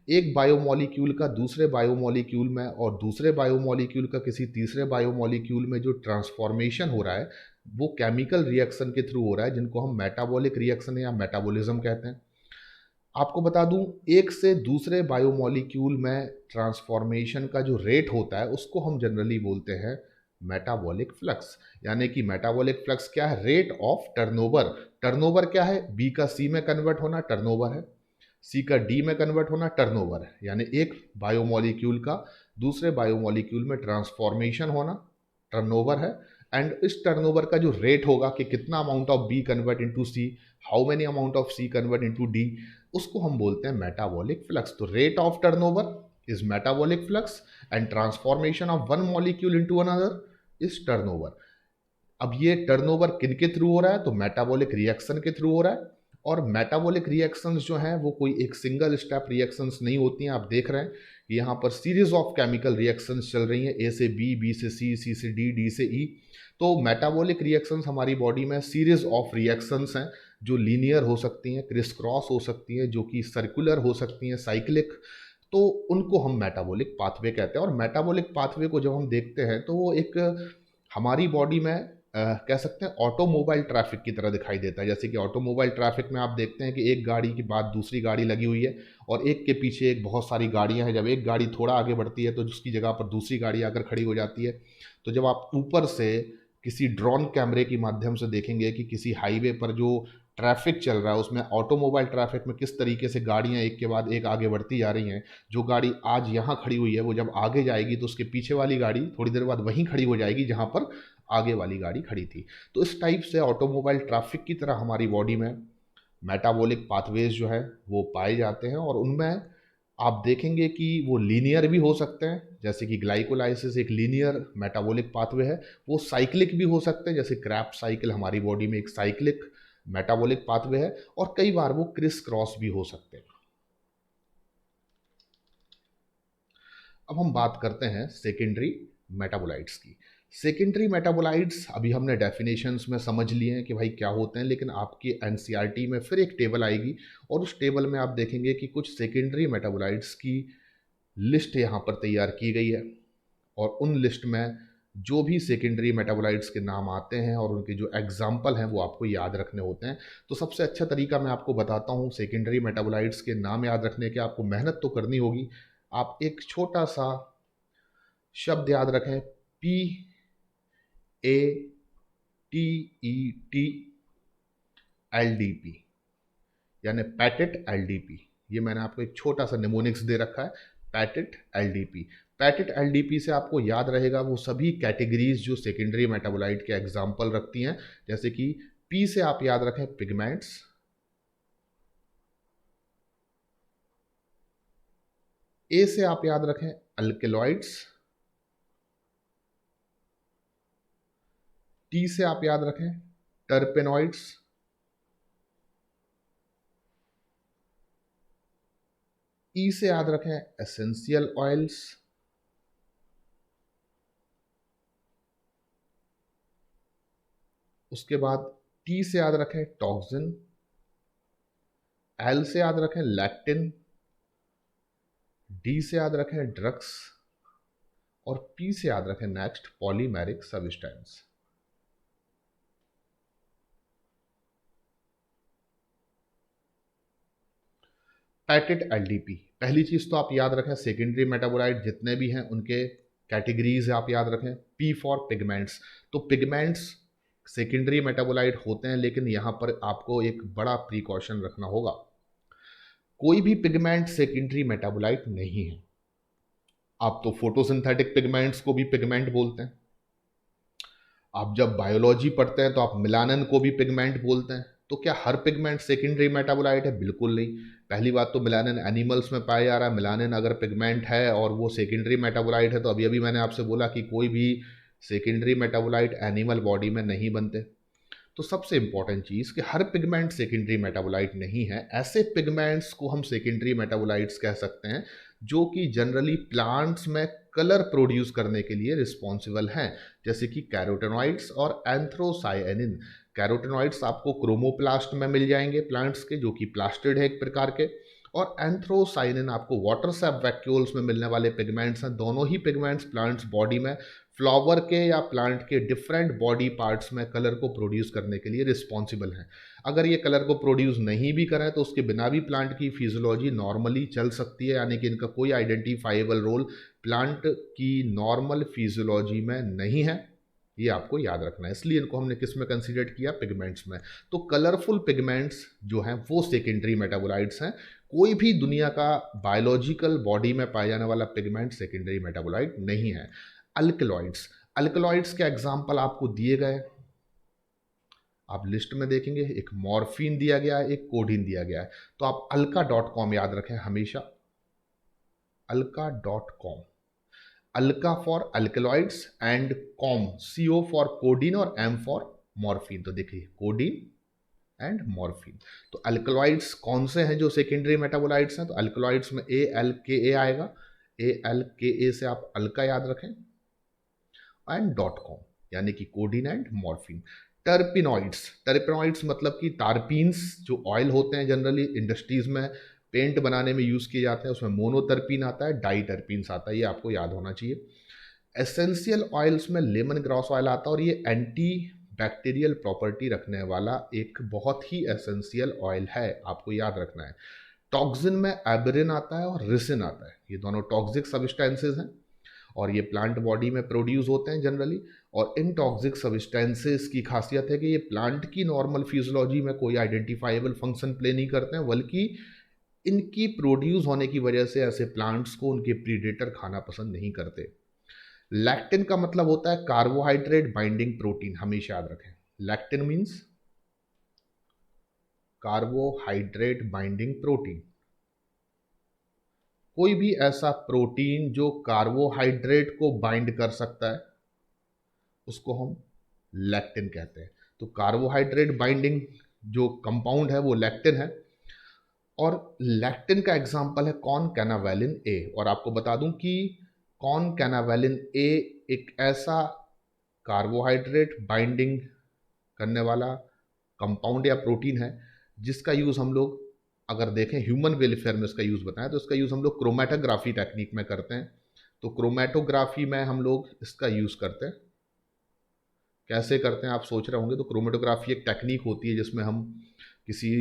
एक बायोमोलिक्यूल का दूसरे बायोमोलिक्यूल में और दूसरे बायोमोलिक्यूल का किसी तीसरे बायोमोलिक्यूल में जो ट्रांसफॉर्मेशन हो रहा है, वो केमिकल रिएक्शन के थ्रू हो रहा है, जिनको हम मेटाबॉलिक रिएक्शन या मेटाबॉलिज्म कहते हैं। आपको बता दूं, एक से दूसरे बायोमोलिक्यूल में ट्रांसफॉर्मेशन का जो रेट होता है उसको हम जनरली बोलते हैं मेटाबॉलिक फ्लक्स। यानी कि मेटाबॉलिक फ्लक्स क्या है? Rate of turnover. टर्नओवर क्या है? बी का सी में कन्वर्ट होना टर्नओवर है, सी का डी में कन्वर्ट होना टर्नओवर है। यानी एक बायोमोलिक्यूल का दूसरे बायोमोलिक्यूल में ट्रांसफॉर्मेशन होना टर्नओवर है। एंड इस टर्नओवर का जो रेट होगा कि कितना amount of B convert into C, how many amount of C convert into D, उसको हम बोलते हैं मेटाबॉलिक फ्लक्स। तो rate of turnover is metabolic flux and transformation of one molecule into another is turnover. अब ये turnover किन के through हो रहा है? तो मेटाबॉलिक रिएक्शन के थ्रू हो रहा है। और मेटाबॉलिक रिएक्शंस जो हैं वो कोई एक सिंगल स्टेप रिएक्शंस नहीं होती हैं। आप देख रहे हैं कि यहाँ पर सीरीज ऑफ केमिकल रिएक्शंस चल रही हैं, ए से बी, बी से सी, सी से डी, डी से ई। तो मेटाबॉलिक रिएक्शंस हमारी बॉडी में सीरीज ऑफ रिएक्शंस हैं जो लीनियर हो सकती हैं, क्रिस क्रॉस हो सकती हैं, जो कि सर्कुलर हो सकती हैं, साइक्लिक। तो उनको हम मेटाबॉलिक पाथवे कहते हैं। और मेटाबॉलिक पाथवे को जब हम देखते हैं तो वो एक हमारी बॉडी में कह सकते हैं ऑटोमोबाइल ट्रैफिक की तरह दिखाई देता है। जैसे कि ऑटोमोबाइल ट्रैफिक में आप देखते हैं कि एक गाड़ी के बाद दूसरी गाड़ी लगी हुई है और एक के पीछे एक बहुत सारी गाड़ियां हैं। जब एक गाड़ी थोड़ा आगे बढ़ती है तो उसकी जगह पर दूसरी गाड़ी आकर खड़ी हो जाती है। तो जब आप ऊपर से किसी ड्रोन कैमरे के माध्यम से देखेंगे कि किसी हाईवे पर जो ट्रैफिक चल रहा है उसमें ऑटोमोबाइल ट्रैफिक में किस तरीके से गाड़ियां एक के बाद एक आगे बढ़ती जा रही हैं, जो गाड़ी आज यहाँ खड़ी हुई है वो जब आगे जाएगी तो उसके पीछे वाली गाड़ी थोड़ी देर बाद वहीं खड़ी हो जाएगी जहाँ पर आगे वाली गाड़ी खड़ी थी। तो इस टाइप से ऑटोमोबाइल ट्रैफिक की तरह हमारी बॉडी में मेटाबॉलिक पाथवेज जो है वो पाए जाते हैं, और उनमें आप देखेंगे कि वो लीनियर भी हो सकते हैं, जैसे कि ग्लाइकोलाइसिस एक लीनियर मेटाबॉलिक पाथवे है। वो साइक्लिक भी हो सकते हैं, जैसे क्रैप साइकिल हमारी बॉडी में एक साइक्लिक मेटाबॉलिक पाथवे है, और कई बार वो क्रिस क्रॉस भी हो सकते हैं। अब हम बात करते हैं सेकेंडरी मेटाबोलाइट्स की। सेकेंडरी मेटाबोलाइट्स अभी हमने डेफिनेशंस में समझ लिए हैं कि भाई क्या होते हैं, लेकिन आपकी एनसीईआरटी में फिर एक टेबल आएगी और उस टेबल में आप देखेंगे कि कुछ सेकेंडरी मेटाबोलाइट्स की लिस्ट यहाँ पर तैयार की गई है, और उन लिस्ट में जो भी सेकेंडरी मेटाबोलाइट्स के नाम आते हैं और उनके जो एग्जाम्पल हैं वो आपको याद रखने होते हैं। तो सबसे अच्छा तरीका मैं आपको बताता हूँ सेकेंडरी मेटाबोलाइट्स के नाम याद रखने के। आपको मेहनत तो करनी होगी। आप एक छोटा सा शब्द याद रखें, PATET LDP, यानी पैटेट एलडीपी। ये मैंने आपको एक छोटा सा निमोनिक्स दे रखा है, पैटेट एलडीपी। पैटेट एलडीपी से आपको याद रहेगा वो सभी कैटेगरीज जो सेकेंडरी मेटाबोलाइट के एग्जाम्पल रखती हैं। जैसे कि पी से आप याद रखें पिगमेंट्स, ए से आप याद रखें अल्केलॉइड्स, टी से आप याद रखें टर्पेनॉइड्स, ई से याद रखें एसेंशियल ऑयल्स, उसके बाद टी से याद रखें टॉक्सिन, एल से याद रखें लैक्टिन, डी से याद रखें ड्रग्स और पी से याद रखें नेक्स्ट पॉलीमेरिक सब्सटेंस। पैटेट एलडीपी, पहली चीज तो आप याद रखें सेकेंडरी मेटाबोलाइट जितने भी हैं उनके कैटेगरीज आप याद रखें। पी फॉर पिगमेंट्स, तो पिगमेंट्स सेकेंडरी मेटाबोलाइट होते हैं, लेकिन यहां पर आपको एक बड़ा प्रिकॉशन रखना होगा। कोई भी पिगमेंट सेकेंडरी मेटाबोलाइट नहीं है। आप तो फोटोसिंथेटिक पिगमेंट्स को भी पिगमेंट बोलते हैं। आप जब बायोलॉजी पढ़ते हैं तो आप मिलानन को भी पिगमेंट बोलते हैं। तो क्या हर पिगमेंट सेकेंडरी मेटाबोलाइट है? बिल्कुल नहीं। पहली बात तो मिलानिन एनिमल्स में पाया जा रहा है। मिलानिन अगर पिगमेंट है और वो सेकेंडरी मेटाबोलाइट है तो अभी अभी मैंने आपसे बोला कि कोई भी सेकेंडरी मेटाबोलाइट एनिमल बॉडी में नहीं बनते। तो सबसे इंपॉर्टेंट चीज़ कि हर पिगमेंट सेकेंडरी मेटाबोलाइट नहीं है। ऐसे पिगमेंट्स को हम सेकेंडरी मेटाबोलाइट्स कह सकते हैं जो कि जनरली प्लांट्स में कलर प्रोड्यूस करने के लिए रिस्पॉन्सिबल हैं, जैसे कि कैरोटेनॉइड्स और एंथ्रोसायनिन। कैरोटेनॉइड्स आपको क्रोमोप्लास्ट में मिल जाएंगे प्लांट्स के, जो कि प्लास्टिड है एक प्रकार के, और एंथ्रोसाइनिन आपको वाटर सैप वैक्यूल्स में मिलने वाले पिगमेंट्स हैं। दोनों ही पिगमेंट्स प्लांट्स बॉडी में फ्लावर के या प्लांट के डिफरेंट बॉडी पार्ट्स में कलर को प्रोड्यूस करने के लिए रिस्पॉन्सिबल हैं। अगर ये कलर को प्रोड्यूस नहीं भी करें तो उसके बिना भी प्लांट की फिजियोलॉजी नॉर्मली चल सकती है, यानी कि इनका कोई आइडेंटिफाइबल रोल प्लांट की नॉर्मल फिजियोलॉजी में नहीं है। ये आपको याद रखना है, इसलिए इनको हमने किस में कंसीडर किया? पिगमेंट्स में। तो कलरफुल पिगमेंट्स जो हैं वो सेकेंडरी मेटाबोलाइट्स हैं। कोई भी दुनिया का बायोलॉजिकल बॉडी में पाया जाने वाला पिगमेंट सेकेंडरी मेटाबोलाइट नहीं है। अल्कलॉइड्स, अल्कलॉइड्स के एग्जाम्पल आपको दिए गए, आप लिस्ट में देखेंगे एक मॉर्फिन दिया गया है, एक कोडीन दिया गया है। तो आप अल्का.com याद रखें हमेशा, अल्का.com। अल्का for alkaloids and com, CO for codeine और M फॉर मॉर्फिन। तो देखिए कोडीन एंड मॉर्फिन। तो अल्कलॉइड्स कौन से हैं जो सेकेंडरी मेटाबोलाइट्स हैं? तो अल्कलॉइड्स में ALKA आएगा। ALKA से आप अल्का याद रखें एंड .com, यानी कि codeine and morphine. Terpenoids, terpenoids मतलब कि तारपीन्स जो ऑयल होते हैं जनरली इंडस्ट्रीज में पेंट बनाने में यूज़ किए जाते हैं, उसमें मोनोटर्पीन आता है, डाई टर्पीन्स आता है, ये आपको याद होना चाहिए। एसेंशियल ऑयल्स में लेमन ग्रास ऑयल आता है और ये एंटी बैक्टीरियल प्रॉपर्टी रखने वाला एक बहुत ही एसेंशियल ऑयल है, आपको याद रखना है। टॉक्सिन में एबरिन आता है और रिसिन आता है, ये दोनों टॉक्सिक सब्सटेंसेज हैं और ये प्लांट बॉडी में प्रोड्यूस होते हैं जनरली। और इन टॉक्सिक सब्सटेंसेस की खासियत है कि ये प्लांट की नॉर्मल फिजियोलॉजी में कोई आइडेंटिफाइबल फंक्शन प्ले नहीं करते हैं, बल्कि इनकी प्रोड्यूस होने की वजह से ऐसे प्लांट्स को उनके प्रीडेटर खाना पसंद नहीं करते। लैक्टिन का मतलब होता है कार्बोहाइड्रेट बाइंडिंग प्रोटीन, हमेशा याद रखें। Lectin means carbohydrate binding protein. कोई भी ऐसा प्रोटीन जो कार्बोहाइड्रेट को बाइंड कर सकता है उसको हम लैक्टिन कहते हैं। तो कार्बोहाइड्रेट बाइंडिंग जो कंपाउंड है वो लैक्टिन है। और लैक्टिन का एग्जाम्पल है कॉन कैनावेलिन ए। और आपको बता दूं कि कॉन कैनावेलिन ए एक ऐसा कार्बोहाइड्रेट बाइंडिंग करने वाला कंपाउंड या प्रोटीन है जिसका यूज़ हम लोग अगर देखें ह्यूमन वेलफेयर में इसका यूज़ बताएं तो इसका यूज़ हम लोग क्रोमेटोग्राफी टेक्निक में करते हैं। तो क्रोमेटोग्राफी में हम लोग इसका यूज़ करते हैं कैसे करते हैं आप सोच रहे होंगे। तो क्रोमेटोग्राफी एक टेक्निक होती है जिसमें हम किसी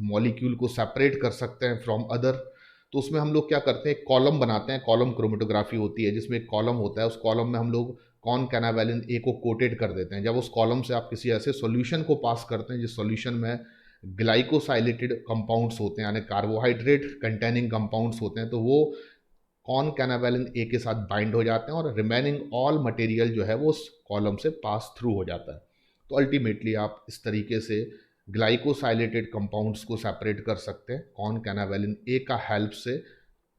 मॉलिक्यूल को सेपरेट कर सकते हैं फ्रॉम अदर। तो उसमें हम लोग क्या करते हैं, एक कॉलम बनाते हैं, कॉलम क्रोमेटोग्राफी होती है जिसमें एक कॉलम होता है, उस कॉलम में हम लोग कॉन कैनावेलिन ए को कोटेड कर देते हैं। जब उस कॉलम से आप किसी ऐसे सॉल्यूशन को पास करते हैं जिस सॉल्यूशन में ग्लाइकोसाइलेटेड कंपाउंड्स होते हैं यानी कार्बोहाइड्रेट कंटेनिंग कंपाउंड्स होते हैं, तो वो कॉन कैनावेलिन ए के साथ बाइंड हो जाते हैं और रिमेनिंग ऑल मटेरियल जो है वो उस कॉलम से पास थ्रू हो जाता है। तो अल्टीमेटली आप इस तरीके से ग्लाइकोसाइलेटेड कंपाउंड्स को सेपरेट कर सकते हैं कॉन कैनावेलिन ए का हेल्प से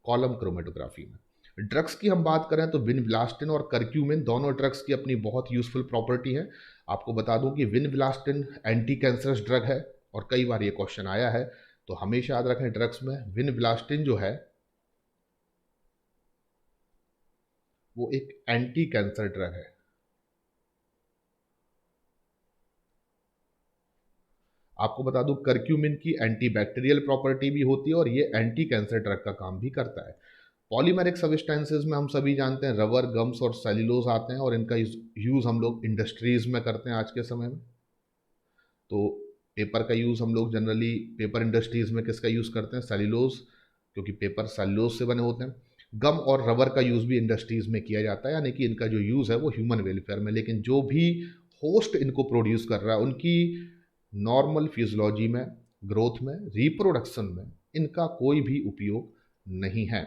कॉलम क्रोमेटोग्राफी में। ड्रग्स की हम बात करें तो विनब्लास्टिन और करक्यूमिन दोनों ड्रग्स की अपनी बहुत यूजफुल प्रॉपर्टी है। आपको बता दूं कि विनब्लास्टिन एंटी कैंसरस ड्रग है और कई बार ये क्वेश्चन आया है, तो हमेशा याद रखें ड्रग्स में विनब्लास्टिन जो है वो एक एंटी कैंसर ड्रग है। आपको बता दूं करक्यूमिन की एंटी बैक्टीरियल प्रॉपर्टी भी होती है और ये एंटी कैंसर ड्रग का काम भी करता है। पॉलीमेरिक सब्सटेंसेस में हम सभी जानते हैं रबर, गम्स और सेल्यूलोज आते हैं और इनका यूज़ हम लोग इंडस्ट्रीज़ में करते हैं आज के समय में। तो पेपर का यूज़ हम लोग जनरली पेपर इंडस्ट्रीज़ में किसका यूज़ करते हैं, सेल्यूलोज, क्योंकि पेपर सेल्यूलोज से बने होते हैं। गम और रबर का यूज़ भी इंडस्ट्रीज़ में किया जाता है, यानी कि इनका जो यूज़ है वो ह्यूमन वेलफेयर में। लेकिन जो भी होस्ट इनको प्रोड्यूस कर रहा है उनकी नॉर्मल फिजियोलॉजी में, ग्रोथ में, रिप्रोडक्शन में इनका कोई भी उपयोग नहीं है।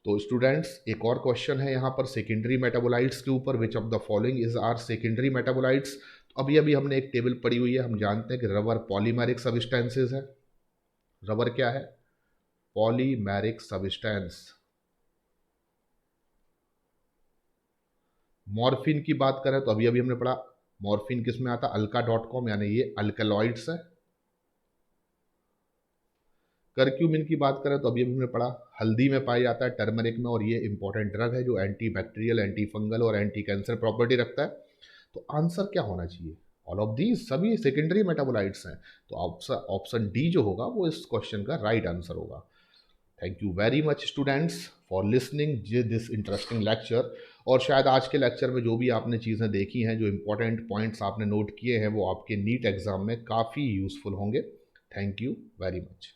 तो स्टूडेंट्स एक और क्वेश्चन है यहाँ पर सेकेंडरी मेटाबोलाइट्स के ऊपर, which of the following is are secondary metabolites. तो अभी अभी हमने एक टेबल पढ़ी हुई है, हम जानते हैं कि रबर पॉलीमेरिक सब्सटेंसेस है। रबर क्या है, पॉलीमेरिक सब्सटेंस। मॉर्फिन की बात करें तो अभी अभी हमने पढ़ा मॉर्फिन किस में आता है, अल्का.com, यानी ये अल्कलॉइड्स है। करक्यूमिन की बात करें तो अभी अभी हमने पढ़ा हल्दी में पाया जाता है, टर्मरिक में, और ये इंपॉर्टेंट ड्रग है जो एंटी बैक्टीरियल, एंटी फंगल और एंटी कैंसर प्रॉपर्टी रखता है। तो आंसर क्या होना चाहिए, ऑल ऑफ दीज सभी सेकेंडरी मेटाबोलाइट्स हैं। तो ऑप्शन ऑप्शन डी जो होगा वो इस क्वेश्चन का राइट आंसर होगा। Thank you very much students for listening this interesting lecture. और शायद आज के लेक्चर में जो भी आपने चीज़ें देखी हैं, जो इंपॉर्टेंट पॉइंट्स आपने नोट किए हैं, वो आपके नीट एग्जाम में काफ़ी यूज़फुल होंगे। Thank you very much.